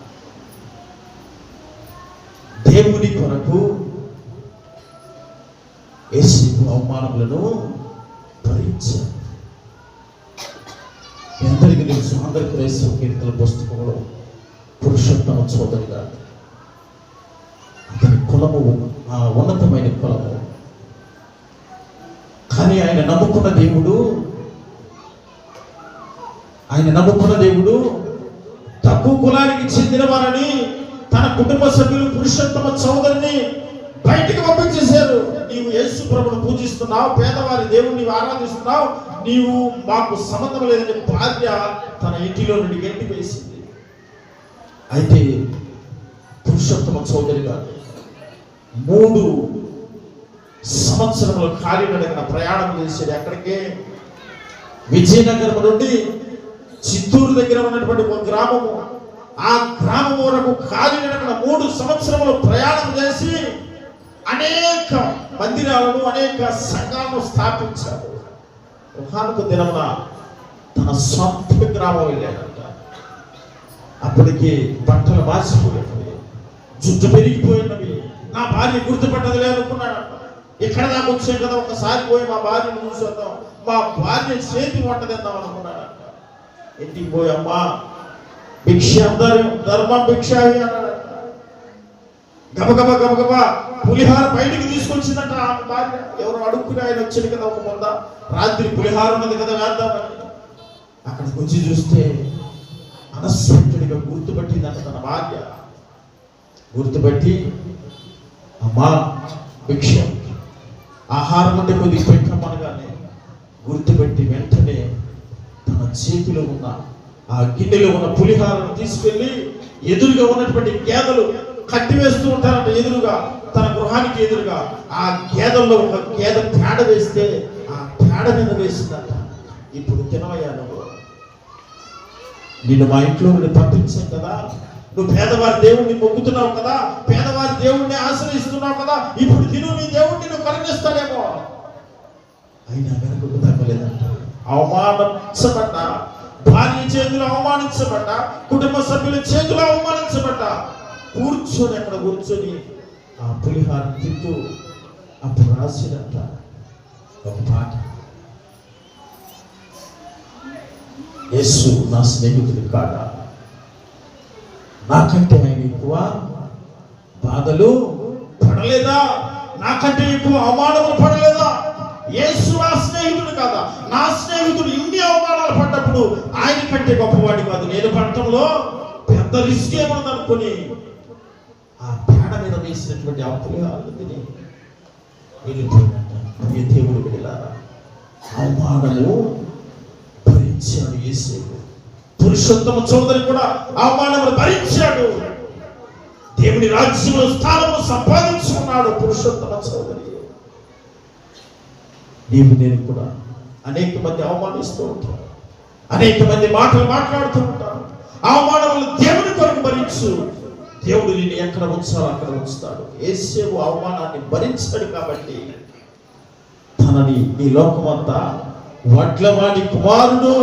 దేవుని కొరకు యేసేపు అవమానములను భరించాడు. ఎందరికి తెలుసు, ఆంధ్రప్రదేశ్ కీర్తన పుస్తకంలో పురుషోత్తమ చౌదరి గారు, అతని కులము ఉన్నతమైన కులము. కానీ ఆయన నమ్ముకున్న దేవుడు తక్కువ కులానికి చెందిన వారని తన కుటుంబ సభ్యులు పురుషోత్తమ చౌదరిని బయటికి పంపించేశారు. నీవు యేసు ప్రభువును పూజిస్తున్నావు, పేదవారి దేవుని నీవు ఆరాధిస్తున్నావు, నీవు మాకు సంబంధం లేదని భార్య తన ఇంటిలో నుండి గెంటి వేసింది. అయితే పురుషోత్తమ చౌదరి గారు 3 సంవత్సరములు కాలినడకన ప్రయాణం చేశాడు. ఎక్కడికే? విజయనగరం నుండి చిత్తూరు దగ్గర ఉన్నటువంటి ఒక గ్రామము, ఆ గ్రామం వరకు కాలినడకన 3 సంవత్సరములు ప్రయాణం చేసి అనేక మందిరాలను, అనేక సంఘాలను స్థాపించాడు. ఒకనొక దినమున తన సొంత గ్రామం వెళ్ళాడంట. అప్పటికి బట్టలు మాసిపోయినవి, జుట్టు పెరిగిపోయినవి, నా భార్య గుర్తుపట్టదులే అనుకున్నాడంట. ఇక్కడ దాకా వచ్చాం కదా, ఒకసారి పోయి మా భార్యను చూసేద్దాం, మా భార్య చేతి వంట తిందాం అనుకున్నాడంట. ఇంటికి పోయి అమ్మా భిక్ష ధర్మం భిక్షాయి అన్నాడంట. గబగబా పులిహార బయటికి తీసుకొచ్చిందంట ఆమె భార్య. ఎవరు అడుక్కుని ఆయన వచ్చాడు కదా ఒక ముంద, రాత్రి పులిహార ఉన్నది కదా వేద్దామని. అక్కడికి వచ్చి చూస్తే అనస్ఫిక్తుడిగా గుర్తుపట్టిందంట తన భార్య. గుర్తుపట్టి అమ్మా భిక్ష ఆహారం అంటే కొద్దిగా పెట్టమనగానే గుర్తుపెట్టి వెంటనే తన చేతిలో ఉన్న ఆ గిన్నెలో ఉన్న పులిహారను తీసుకెళ్లి ఎదురుగా ఉన్నటువంటి గేదెలు కట్టి వేస్తూ ఉంటారంట. ఎదురుగా తన గృహానికి ఎదురుగా ఆ గేదెల్లో ఒక గేదె పేడ వేస్తే ఆ పేడ మీద వేసిందంట. ఇప్పుడు తినవయ్యా, నిన్ను మా ఇంట్లో నుండి పంపించాం కదా, నువ్వు పేదవారి దేవుణ్ణి మొక్కుతున్నావు కదా, పేదవారి దేవుణ్ణి ఆశ్రయిస్తున్నావు కదా, ఇప్పుడు తిను, నీ దేవుణ్ణి నువ్వు కరుణిస్తాడేమో. అయినా వెనకకు తగ్గలేదంట. అవమానించబడ్డ భార్య చేతులు అవమానించబడ్డ, కుటుంబ సభ్యుల చేతులు అవమానించబడ్డ, కూర్చొని అక్కడ కూర్చొని ఆ పులిహారం తింటూ అప్పుడు రాసినట్ట ఒక పాట. యేసు నా స్నేహితుడి కాడా, నాకంటే ఆయన ఎక్కువ బాధలు పడలేదా, నాకంటే ఎక్కువ అవమానములు పడలేదా? యేసు నా స్నేహితుడు కాదా? నా స్నేహితుడు ఇన్ని అవమానాలు పడ్డప్పుడు ఆయన కంటే గొప్పవాడి కాదు నేను పడటంలో పెద్ద రిస్క్ ఏమన్నది అనుకుని ఆ పేడ మీద వేసినటువంటి ఆ పులిహారను తిని వెళ్ళిపోయినట్ట. దేవుడు వెళ్ళారా, అవమానము భరించాడు యేసు. పురుషోత్తమ చౌదరి కూడా అవమానములు భరించాడు. దేవుని రాజ్యంలో స్థానము సంపాదించుకున్నాడు పురుషోత్తమ చౌదరి. నీవు నేను కూడా అనేక మంది అవమానిస్తూ ఉంటారు, అనేక మంది మాటలు మాట్లాడుతూ ఉంటారు. అవమానములు దేవుని కొరకు భరించు, దేవుడు నిన్ను ఎక్కడ ఉంచాలో అక్కడ ఉంచుతాడు. యేసేపు అవమానాన్ని భరించాడు కాబట్టి తనని ఈ లోకమంతా వడ్లవాడి కుమారుడు,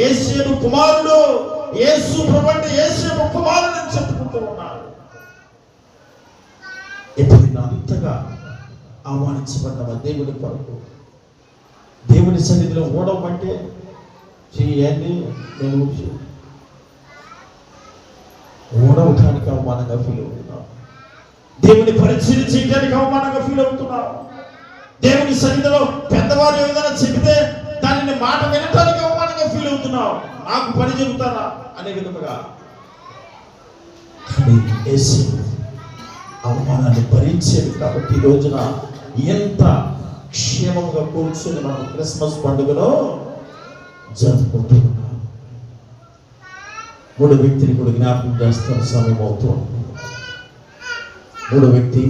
యేసేపు కుమారుడు, యేసు ప్రభువు అంటే యేసేపు కుమారుడు అని చెప్పుకుంటూ ఉన్నాడు. ఎప్పుడైనా అంతగా అవమానించబడ్డవా దేవుని కొరకు? దేవుని సన్నిధిలో ఓడమంటే చేయండి, నేను ఓడవటానికి అవమానంగా ఫీల్ అవుతున్నావు. దేవుని పరిచయం చేయడానికి అవమానంగా ఫీల్ అవుతున్నావు. దేవుని సన్నిధిలో పెద్దవారు ఏదైనా చెబితే దానిని మాట వినటానికి అవమానంగా ఫీల్ అవుతున్నావు. నాకు పని చెబుతారా అనే విధముగా. కానీ యేసు అవమానాన్ని భరించేది కాబట్టి ఈ రోజున ఎంత క్షేమంగా కూర్చొని మనం క్రిస్మస్ పండుగలో జరుపుకుంటున్నాం. 3వ వ్యక్తిని కూడా జ్ఞాపకం చేస్తున్న సమయం అవుతుంది. 3వ వ్యక్తి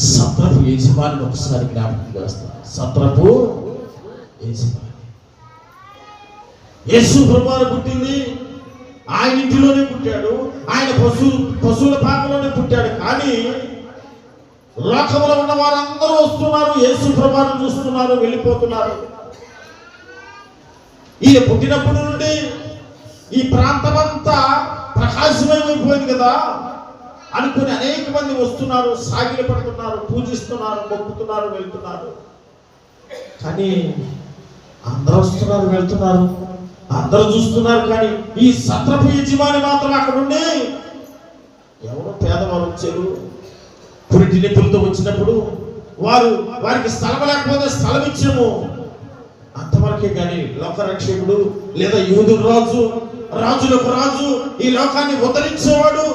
సత్రపు యజమాని. ఒకసారి జ్ఞాపకం చేస్తాను. సత్రపు యజమాని యేసు ప్రభువు పుట్టింది ఆయన ఇంటిలోనే పుట్టాడు, ఆయన పశువుల పాకలోనే పుట్టాడు. కానీ లోకంలో ఉన్న వారందరూ వస్తున్నారు, యేసు ప్రభువును చూస్తున్నారు, వెళ్ళిపోతున్నారు. ఈయన పుట్టినప్పటి నుండి ఈ ప్రాంతమంతా ప్రకాశమైపోయింది కదా అనుకుని అనేక మంది వస్తున్నారు, సాగిల పడుతున్నారు, పూజిస్తున్నారు, మొక్కుతున్నారు, వెళ్తున్నారు. కానీ అందరూ వస్తున్నారు, వెళ్తున్నారు, అందరూ చూస్తున్నారు. కానీ ఈ సత్రపు యజమాని మాత్రం అక్కడ ఉండి, ఎవరో పేదవారు వచ్చారు, పురిటి నిప్పులతో వచ్చినప్పుడు వారికి స్థలం లేకపోతే స్థలం ఇచ్చాము అంతవరకే. కానీ లోకరక్షకుడు లేదా యూదుల రాజు రాజులకు రాజు, ఈ లోకాన్ని ఉద్ధరించేవాడు,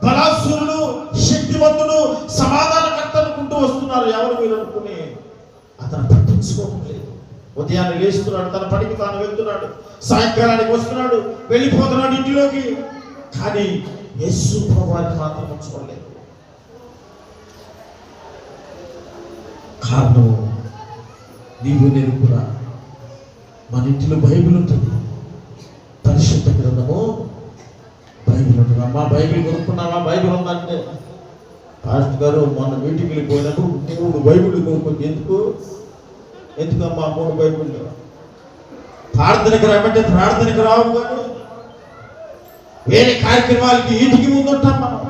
బలాసురుడు, శక్తివంతుడు, సమాధానకర్త అనుకుంటూ వస్తున్నారు ఎవరు మీరు అనుకుని. అతను పట్టించుకోవట్లేదు. ఉదయాన్నే లేస్తున్నాడు, తన పనికి తాను వెళ్తున్నాడు, సాయంకాలానికి వస్తున్నాడు, వెళ్ళిపోతున్నాడు ఇంటిలోకి. కానీ యేసు ప్రభువుని మాత్రం ఉంచుకోలేదు. కారణం నీవు నేను కూడా మన ఇంటిలో బైబిల్ ఉంటుంది, పరిశుద్ధ గ్రంథము బైబిల్ ఉంటుంది. అమ్మా బైబిల్ కొనుక్కున్నావా? బైబిల్ ఉందంటే పాస్టర్ గారు మొన్న మీటింగ్కి వెళ్ళిపోయినప్పుడు 3 బైబిల్ కొనుక్కొని ఎందుకమ్మా 3 బైబిల్? ప్రార్థనకు రామంటే ప్రార్థనకు రావు, కానీ వేరే కార్యక్రమాలకి ఇంటికి ముందు ఉంటాం మనం.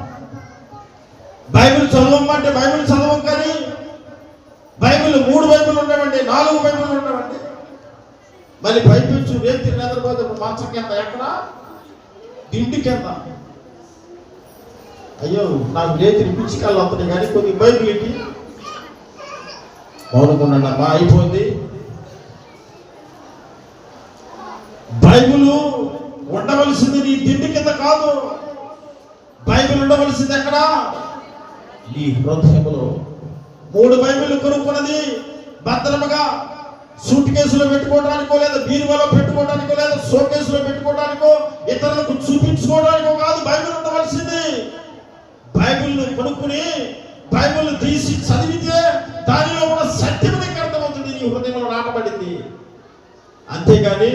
బైబిల్ చదవమంటే బైబిల్ చదవం, కానీ బైబిల్ 3 బైబిల్ ఉండవండి, 4 బైబిల్ ఉండవండి. మళ్ళీ పైపించు రేతి నిద్రపోతే మంచం కింద, ఎక్కడ ఇంటి కింద. అయ్యో నాకు రేతిని పిచ్చికల్లా వస్తున్నాయి, కానీ కొన్ని బైబిల్ ఏంటి మౌనకుండా బా అయిపోయింది. బైబిల్ ఉండవలసింది నీ తిండి కింద కాదు. బైబిల్ ఉండవలసింది ఎక్కడ? నీ హృదయంలో. 3 బైబిల్ కొనుక్కున్నది భద్రముగా సూట్ కేసులో పెట్టుకోవడానికో, లేదా బీరువాలో పెట్టుకోవడానికో, లేదా షో కేసులో పెట్టుకోవడానికో, ఇతరులకు చూపించుకోవడానికో కాదు బైబిల్ ఉండవలసింది. బైబిల్ కొనుక్కుని బైబిల్ తీసి చదివితే దానిలో ఉన్న సత్యం నీకు అర్థమవుతుంది, నీ హృదయంలో నాటబడింది. అంతేగాని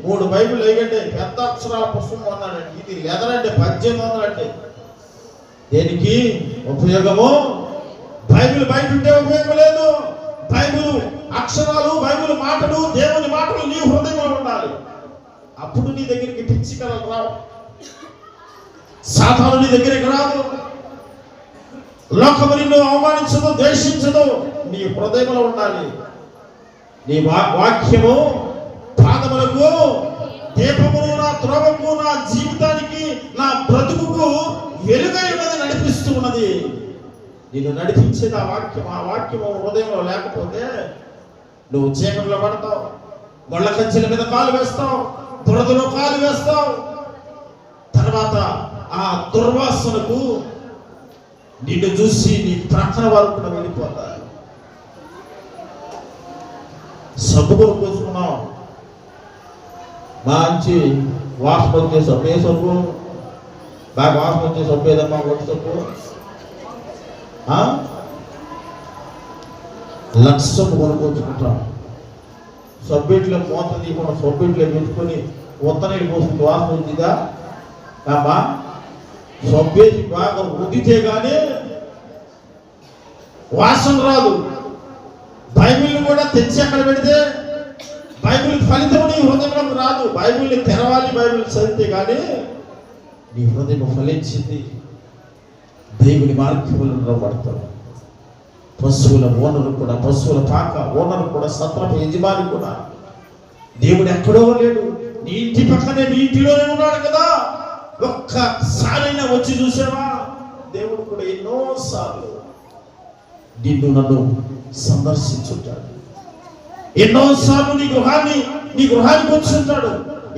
3 బైబిల్ ఏకంటే పెద్ద అక్షరాల పుస్తకం అన్నాడండి, ఇది లెదరంటే 1800 అంటే దేనికి ఉపయోగము? బైబిల్ బయట ఉంటే ఉపయోగం లేదు. బైబిల్ అక్షరాలు, బైబిల్ మాటలు, దేవుని మాటలు నీ హృదయంలో ఉండాలి. అప్పుడు నీ దగ్గరికి పిచ్చి కలలు రావు, సాతాను నీ దగ్గరికి రాదు, లోకము నిన్ను అవమానించదు, ద్వేషించదు. నీ హృదయంలో ఉండాలి. నీ వాక్యము పాదములకు దీపమును, నా త్రోవకు, నా జీవితానికి, నా బ్రతుకుకు వెలుగై ఉన్నది, నడిపిస్తూ ఉన్నది. నిన్ను నడిపించేది ఆ వాక్యం. ఆ వాక్యము హృదయంలో లేకపోతే నువ్వు చీకట్లో పడతావు, గొళ్ళ కంచెల మీద కాలు వేస్తావు, దురదలో కాలు వేస్తావు. తర్వాత ఆ దుర్వాసనకు నిన్ను చూసి నీ ప్రక్కన వారు కూడా వెళ్ళిపోతారు. సబ్బు కొనుక్కొచ్చుకున్నావు, మంచి వాసన వచ్చే సబ్బు. ఏ సబ్బు? బాగా వాసన వచ్చే సబ్బు ఏదమ్మా? ఒకటి సబ్బు, లక్ష సబ్బు కొనుక్కొచ్చుకుంటాం. సబ్బెట్లో మూత తీయకుండా సబ్బెట్లో పెట్టుకొని ఉత్త నీళ్ళు పోసుకుంటే వాసన వచ్చిందా? అమ్మా సబ్బేసి బాగా రుద్దితే కానీ వాసన రాదు. బైబిల్ కూడా తెచ్చి అక్కడ పెడితే బైబిల్ ఫలితం నీ హృదయంలోకి రాదు. బైబిల్ని తెరవాలి, బైబిల్ చదివితే కానీ నీ హృదయం ఫలించింది. దేవుని మార్గంలో పడతాడు. పశువుల ఓనరు కూడా, పశువుల పాక ఓనరు కూడా, సత్రపు యజమాని కూడా దేవుడు ఎక్కడో లేడు, నీ ఇంటి పక్కనే, నీ ఇంటిలోనే ఉన్నాడు కదా. ఒక్కసారైనా వచ్చి చూసావా? దేవుడు కూడా ఎన్నోసార్లు నిన్ను నన్ను సందర్శించుంటాడు. ఎన్నోసార్లు నీ గృహానికి వచ్చి ఉంటాడు.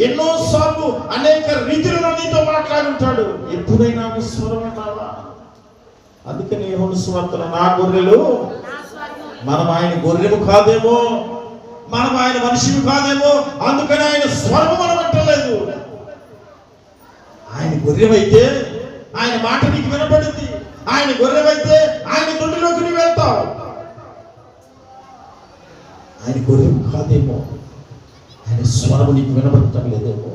ఎన్నోసార్లు అనేక రీతిలో నీతో మాట్లాడుంటాడు. ఎప్పుడైనా స్వరం విన్నావా? అందుకని యోహాను సువార్తలో నా గొర్రెలు, మనం ఆయన గొర్రెము కాదేమో, మనం ఆయన మనిషిని కాదేమో, అందుకని ఆయన స్వరము మనం అంటలేదు. ఆయన గొర్రెమైతే ఆయన మాట నీకు వినపడింది. ఆయన గొర్రెమైతే ఆయన దొడ్డిలోకి నువ్వు వెళ్తావు. ఆయన గొర్రెము కాదేమో, ఆయన స్వరము నీకు వినపడటం లేదేమో.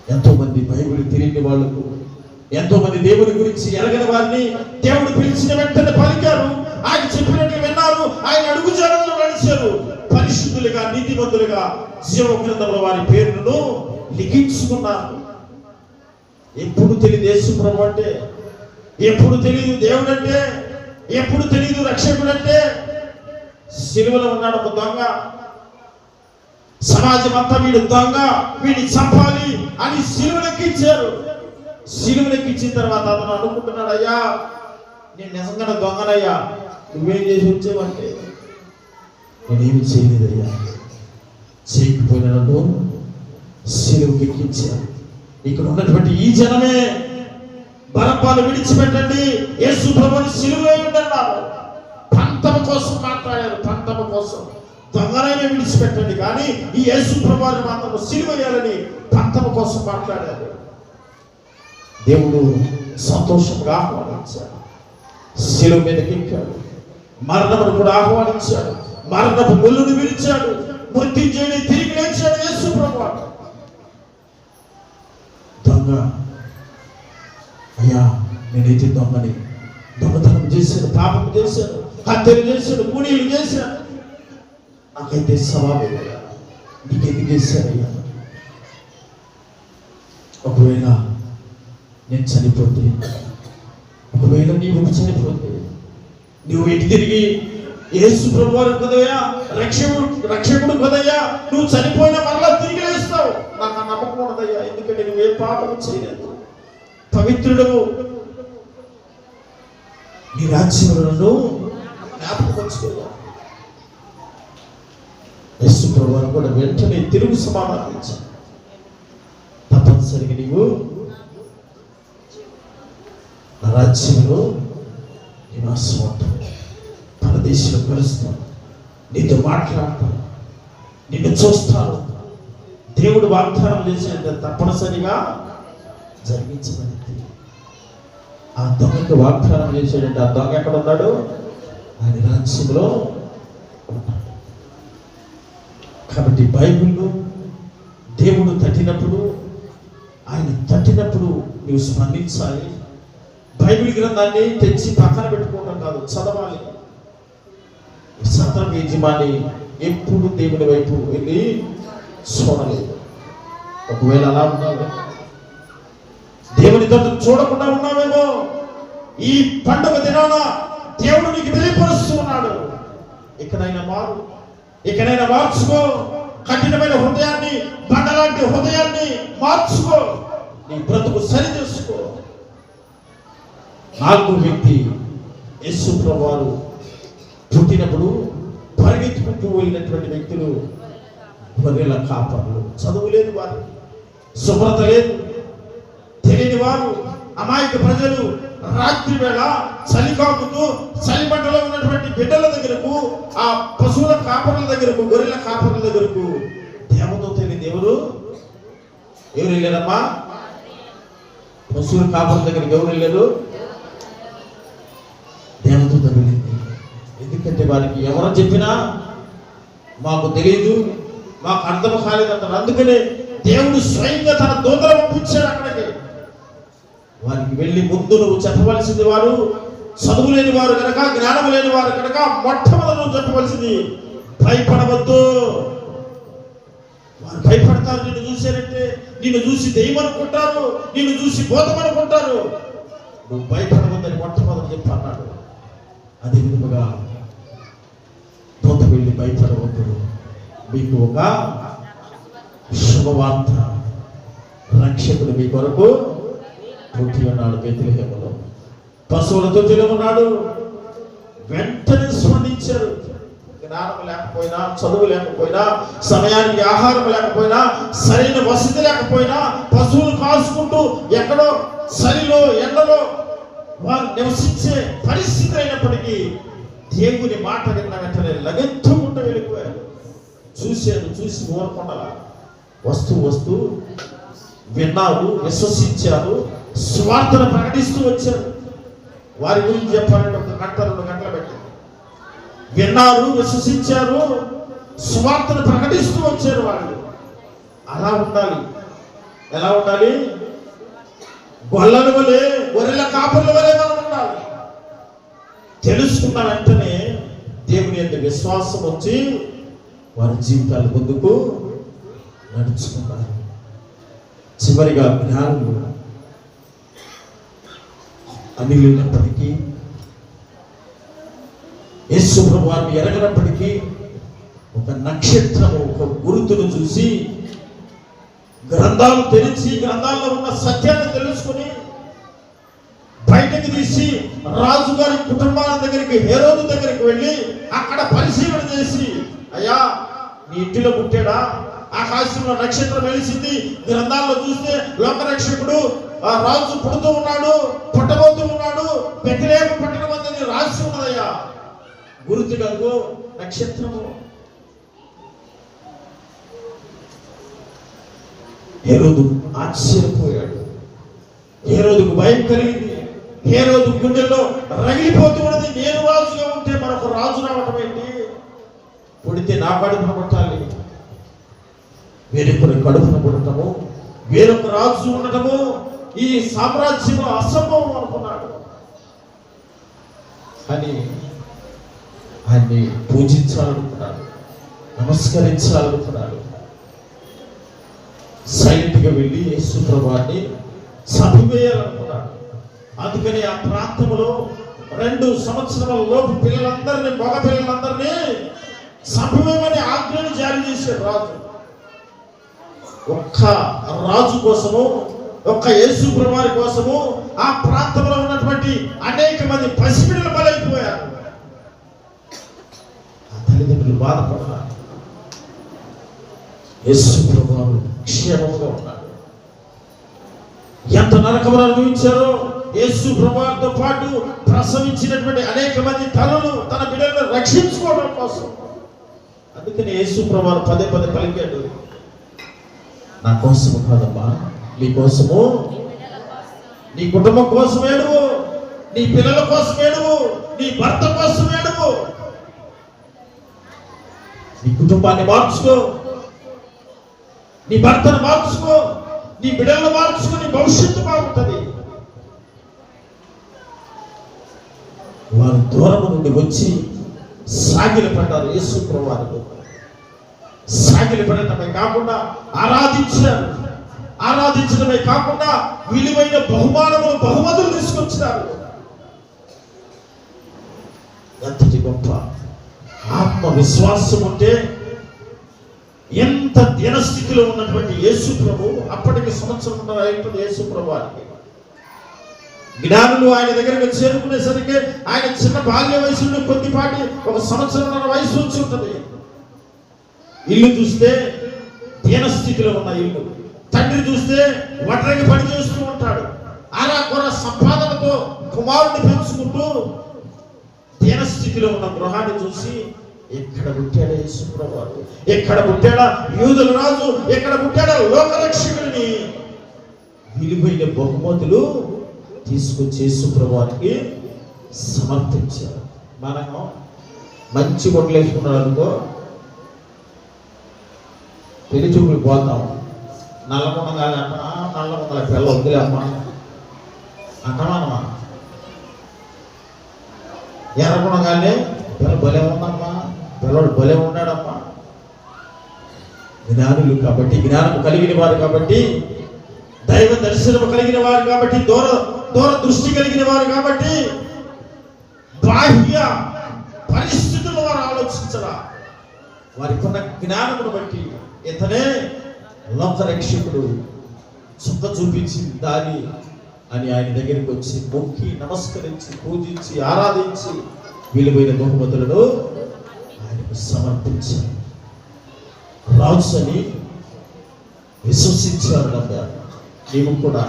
ఎంతో మంది బైబిల్ తెలియని వాళ్ళకు, ఎంతో మంది దేవుని గురించి ఎరగని వారిని దేవుడు పిలిచిన వెంటనే పలికారు. ఆయన చెప్పినట్టు విన్నారు, ఆయన అడుగుజాడల్లో నడిచారు. పరిశుద్ధులుగా, నీతిమంతులుగా జీవ గ్రంథంలో వారి పేర్లను లిఖించుకున్నారు. ఎప్పుడు తెలియదు యేసు ప్రభు అంటే, ఎప్పుడు తెలియదు దేవుడు అంటే, ఎప్పుడు తెలియదు రక్షకుడు అంటే. సిలువలో ఉన్నాడు ఒక దొంగ. సమాజం అంతా వీడు దొంగ, వీడిని చంపాలి అని సిలువలెక్కించారు. సిలువలెక్కించిన తర్వాత అతను అనుకుంటున్నాడు, అయ్యా నేను నిజంగా దొంగనయ్యా, నువ్వేం చేసి వచ్చావంటే నేనేమి చేయలేదయ్యా, చేయకపోయిన నన్ను సిలువకి ఎక్కించారు. ఇక్కడ ఉన్నటువంటి ఈ జనమే బరబ్బాను విడిచిపెట్టండి, యేసు ప్రభువుని సిలువ వేయండి అన్నారు. పంతమ కోసం మాట్లాడారు, పంతమ కోసం. దొంగనైనా విడిచిపెట్టండి కానీ ఈ యేసు ప్రభువుని మాత్రం సిలువ వేయాలని పంతమ కోసం మాట్లాడారు. దేవుడు సంతోషంగా ఆహ్వానించాడు, సిలువ మీదకి ఎక్కాడు. మరణమును కూడా ఆహ్వానించాడు, మరణపు ముళ్ళును విరిచాడు, మృత్యుంజయుని తిరిగి లేచాడు యేసు ప్రభువు. దొంగ, అయ్యా నేనైతే దొంగని, దొంగతనం చేశాను, పాపం చేశాను, హత్యలు చేశాను, కూలీలు చేశాను, నాకైతే సవాబే, నీకెందుకు చేశానయ్యా? ఒకవేళ నేను చనిపోతే, ఒకవేళ నీవు చనిపోతే, నువ్వు ఇంటి తిరిగి యేసు ప్రభువారు కదయ్యా, రక్షకుడు కదయ్యా, నువ్వు చనిపోయినా మరలా తిరిగి లేస్తావు, నాకు ఆ నమ్మకం ఉండదయ్యా. ఎందుకంటే నువ్వు ఏ పాపం చేయలేదు, పవిత్రుడవు, నీ రాజ్యములను జ్ఞాపకం వచ్చుకోవా. యేసు ప్రభువారు కూడా వెంటనే తిరుగు సమాధానం ఇచ్చాడు. తప్పనిసరిగా నీవు నా రాజ్యంలో నివాసం ఉంటావు, పరదేశంలో కలుస్తాను, నీతో మాట్లాడతాను, నిన్ను చూస్తాను. దేవుడు వాగ్దానం చేసేది తప్పనిసరిగా జరిగించబడింది. ఆ దొంగకి వాగ్దానం చేసేటంటే ఆ దొంగ ఎక్కడ ఉన్నాడు? ఆయన రాజ్యంలో ఉన్నాడు. కాబట్టి బైబిల్లో దేవుడు తట్టినప్పుడు, ఆయన తట్టినప్పుడు నీవు స్పందించాలి. బైబిల్ గ్రంథాన్ని తెచ్చి పక్కన పెట్టుకోవడం కాదు, చదవాలి. సత్రం యజమాని ఎప్పుడు దేవుని వైపు వెళ్ళి చూడలేదు. ఒకవేళ అలా ఉన్నావే, దేవుని తట్టు చూడకుండా ఉన్నావేమో, ఈ పండుగ దినాన దేవుడు నీకు తెలియపరుస్తూ ఉన్నాడు. ఇకనైనా మారు, ఇకనైనా మార్చుకో. కఠినమైన హృదయాన్ని, బండలాంటి హృదయాన్ని మార్చుకో, నీ బ్రతుకు సరి చేసుకో. 4 వ్యక్తి యేసు ప్రభువారు పుట్టినప్పుడు పరిగెత్తుకుంటూ వెళ్ళినటువంటి వ్యక్తులు గొర్రెల కాపర్లు. చదువు లేదు వారు, శుభ్రత లేదు, తెలియని వారు, అమాయక ప్రజలు. రాత్రి వేళ చలి కాపుతూ చలిమంటలో ఉన్నటువంటి బిడ్డల దగ్గరకు, ఆ పశువుల కాపర్ల దగ్గరకు, గొర్రెల కాపర్ల దగ్గరకు దేవదూత దేవుడు ఎవరు వెళ్ళారమ్మా? పశువుల కాపర్ల దగ్గరికి ఎవరు వెళ్ళారు? దేవదూత వెళ్ళింది. ఎందుకంటే వారికి ఎవరో చెప్పినా మాకు తెలియదు, మాకు అర్థం కాలేదంటారు. అందుకనే దేవుడు స్వయంగా తన దూతలను పంపించాడు అక్కడికి. వారికి వెళ్ళి ముందు నువ్వు చెప్పవలసింది, వారు చదువు లేని వారు కనుక, జ్ఞానం లేని వారు కనుక మొట్టమొదటి నువ్వు చెప్పవలసింది భయపడవద్దు. వారు భయపడతారు, నిన్ను చూసారంటే, నిన్ను చూసి దెయ్యం అనుకుంటారు, నిన్ను చూసి భూతం అనుకుంటారు. నువ్వు భయపడవద్దని మొట్టమొదటి చెప్పి అన్నాడు. అదే విధముగా దూత వెళ్ళి భయపడవద్దు, మీకు ఒక శుభవార్త, రక్షకుడు మీ కొరకు పుట్టి ఉన్నాడు బెత్లెహేములో, పశువులతో ఉన్నాడు. వెంటనే స్పందించారు. జ్ఞానం లేకపోయినా, చదువు లేకపోయినా, సమయానికి ఆహారం లేకపోయినా, సరైన వసతి లేకపోయినా, పశువులు కాసుకుంటూ ఎక్కడో చలిలో ఎండలో వారు నివసించే పరిస్థితి అయినప్పటికీ దేవుని మాట విన్న వెంటనే లగెత్తుకుంటూ వెళ్ళిపోయారు. చూశారు, చూసి ఊరకుండా వస్తూ విన్నారు, విశ్వసించారు, స్వార్థను ప్రకటిస్తూ వచ్చారు. వారి గురించి చెప్పాలంటే 1 గంట 2 గంటలు పెట్టి విన్నారు, విశ్వసించారు, స్వార్థను ప్రకటిస్తూ వచ్చారు వాళ్ళు. అలా ఉండాలి. ఎలా ఉండాలి? గొల్లల వలె, గొర్రెల కాపర్ల వలె మనం ఉండాలి. తెలుసుకున్న వెంటనే దేవుని యొక్క విశ్వాసం వచ్చి వారి జీవితాల ముందుకు నడుచుకున్నారు. చివరిగా జ్ఞానులు అనిలినప్పటికీ, యేసు ప్రభువాన్ని ఎరగనప్పటికీ ఒక నక్షత్రము, ఒక గుర్తును చూసి గ్రంథాలు తెరిచి గ్రంథాల్లో ఉన్న సత్యాన్ని తెలుసుకుని బయటకు తీసి రాజుగారి కుటుంబాల దగ్గరికి, హేరోదు దగ్గరికి వెళ్ళి అక్కడ పరిశీలన చేసి, అయ్యా నీ ఇంటిలో పుట్టాడా? ఆకాశంలో నక్షత్రం వెలిసింది, గ్రంథాల్లో చూస్తే లోకరక్షకుడు రాజు పుడుతూ ఉన్నాడు, పుట్టబోతూ ఉన్నాడు, బెత్లెహేము పట్టణం అనేది రాసి ఉన్నదయ్యా. గుర్తు కలుగు నక్షత్రము. హేరోదు ఆశ్చర్యపోయాడు. హేరోదుకు భయం కలిగింది. హేరోదు గుండెల్లో రగిలిపోతూ ఉన్నది. నేను రాజుగా ఉంటే మనకు రాజు రావటం ఏంటి? పుడితే నా కడుపున పుట్టాలి, వేరొకరి కడుపున పుట్టటము, వేరొక రాజు ఉండటము ఈ సామ్రాజ్యంలో అసంభవం అనుకున్నాడు. అని ఆయన్ని పూజించాలనుకున్నాడు, నమస్కరించాలనుకున్నాడు. సైలెంట్గా వెళ్ళి యేసు ప్రభువుని చంపివేయాలనుకున్నాడు. అందుకని ఆ ప్రాంతంలో 2 సంవత్సరాల లోపు పిల్లలందరినీ, మగ పిల్లలందరినీ చంపివేయమని ఆజ్ఞను జారీ చేశాడు రాజు. ఒక్క రాజు కోసము, ఒక్క యేసు ప్రభువారి కోసము ఆ ప్రాంతంలో ఉన్నటువంటి అనేక మంది పసిపిల్లలు బలైపోయారు. ఆ తల్లిదండ్రులు బాధపడ్డారు. యేసు ప్రభువారు క్షేమంగా ఉన్నాడు. ఎంత నరకమును అనుభవించారో యేసు ప్రభువారితో పాటు ప్రసవించినటువంటి అనేక మంది తల్లులు తన బిడ్డలను రక్షించుకోవడం కోసం. అందుకని యేసు ప్రభువారు పదే పలికాడు, నా కోసము కాదమ్మా, నీ కోసము, నీ కుటుంబం కోసం ఏడువు, నీ పిల్లల కోసం ఏడువు, నీ భర్త కోసం ఏడువు. నీ కుటుంబాన్ని మార్చుకో, నీ భర్తను మార్చుకో, నీ బిడ్డలను మార్చుకో, నీ భవిష్యత్తు బాగుంటుంది. వారు దూరం నుండి వచ్చి సాగిలి పడ్డారు. యేసు ప్రభువారు సాగిలి పడటమే కాకుండా ఆరాధించారు. ఆరాధించడమే కాకుండా విలువైన బహుమతులు తీసుకొచ్చారు. ఎంతటి గొప్ప ఆత్మవిశ్వాసం ఉంటే, ఎంత దీనస్థితిలో ఉన్నటువంటి యేసు ప్రభు, అప్పటికి సంవత్సరం అయిపోయింది యేసు ప్రభువారికి. జ్ఞానులు ఆయన దగ్గరికి చేరుకునేసరికి ఆయన చిన్న బాల్య వయసులో కొద్దిపాటి 1 సంవత్సరం వయసు వచ్చి ఉంటుంది. ఇల్లు చూస్తే దీనస్థితిలో ఉన్న ఇల్లు, తండ్రి చూస్తే వడ్రంగి పని చేస్తూ ఉంటాడు. అలా కొర సంపాదనతో కుమారుడిని పెంచుకుంటూ దీనస్థితిలో ఉన్న గృహాన్ని చూసి, ఎక్కడ పుట్టాడా యేసు ప్రభువారు, ఎక్కడ పుట్టాడా యూదుల రాజు, ఎక్కడ పుట్టాడా లోకరక్షకుడిని, విలువైన బహుమతులు తీసుకొచ్చి యేసు ప్రభువారికి సమర్పించారు. మనము మంచి బొట్లు వేసుకున్నాడు అనుకో, పెళ్లి చూపులు పోతాం, నల్లముండగానే నల్లముండల పిల్ల వద్దులే అమ్మా అంటామా, ఎర్రముండగానే పిల్ల భలే ఉందమ్మా, పిల్లడు భలే ఉన్నాడమ్మా. జ్ఞానులు కాబట్టి, జ్ఞానం కలిగిన వారు కాబట్టి, దైవ దర్శనం కలిగిన వారు కాబట్టి, దూర దృష్టి కలిగిన వారు కాబట్టి, బాహ్య పరిస్థితులు వారు ఆలోచించరా. వారికి ఉన్న జ్ఞానమును బట్టి ఇతనే లోకరక్షకుడు, చుక్క చూపించి దారి అని ఆయన దగ్గరికి వచ్చి మొక్కి నమస్కరించి పూజించి ఆరాధించి విలువైన బహుమతులను ఆయనకు సమర్పించారు. రాజు అని విశ్వసించారు. నమ్మారు. నీవు కూడా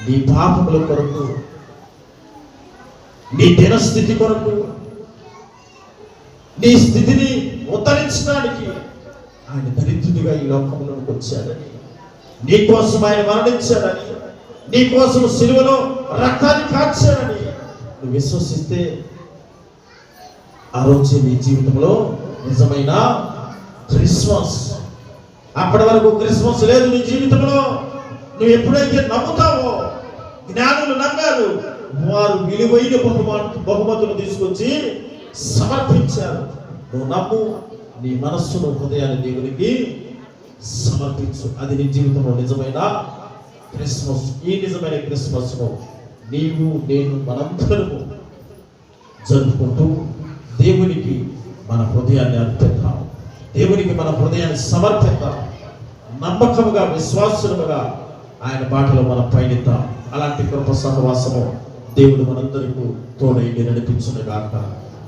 నీ పాపముల కొరకు, నీ దినస్థితి కొరకు, నీ స్థితిని ఉద్ధరించడానికి ఆయన దరిద్రుడిగా ఈ లోకంలోకి వచ్చాడని, నీ కోసం ఆయన మరణించాడని, నీ కోసం సిలువలో రక్తాన్ని కార్చాడని నువ్వు విశ్వసిస్తే ఆ రోజు నీ జీవితంలో నిజమైన క్రిస్మస్. అప్పటి వరకు క్రిస్మస్ లేదు నీ జీవితంలో. నువ్వు ఎప్పుడైతే నమ్ముతావో, జ్ఞానులు నమ్మారు, వారు విలువైన బహుమతులు తీసుకొచ్చి సమర్పించారు. నువ్వు నమ్ము, నీ మనస్సును హృదయాన్ని దేవునికి సమర్పించు. అది నీ జీవితంలో నిజమైన క్రిస్మస్. ఈ నిజమైన క్రిస్మస్ ను నీవు నేను మనందరము జరుపుకుంటూ దేవునికి మన హృదయాన్ని అర్పిద్దాం, దేవునికి మన హృదయాన్ని సమర్పిద్దాం. నమ్మకముగా, విశ్వాసముగా ఆయన బాటలో మనం పయనిద్దాం. అలాంటి కృప సహవాసము దేవుడు మనందరికీ తోడై నడిపించును గాక.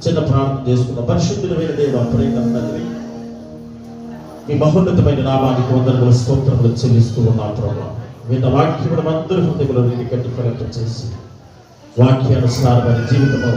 చిన్న ప్రార్థన చేసుకున్న. పరిశుద్ధుడైన దేవా, ప్రేమ తండ్రి, మీ మహోన్నతమైన నామానికి వందనములు స్తోత్రములు చెల్లిస్తూ ఉన్నాం ప్రభు. విన్న వాక్యమును అందరూ హృదయంలో కట్టి ఫలింప చేసి వాక్యానుసారమైన జీవితము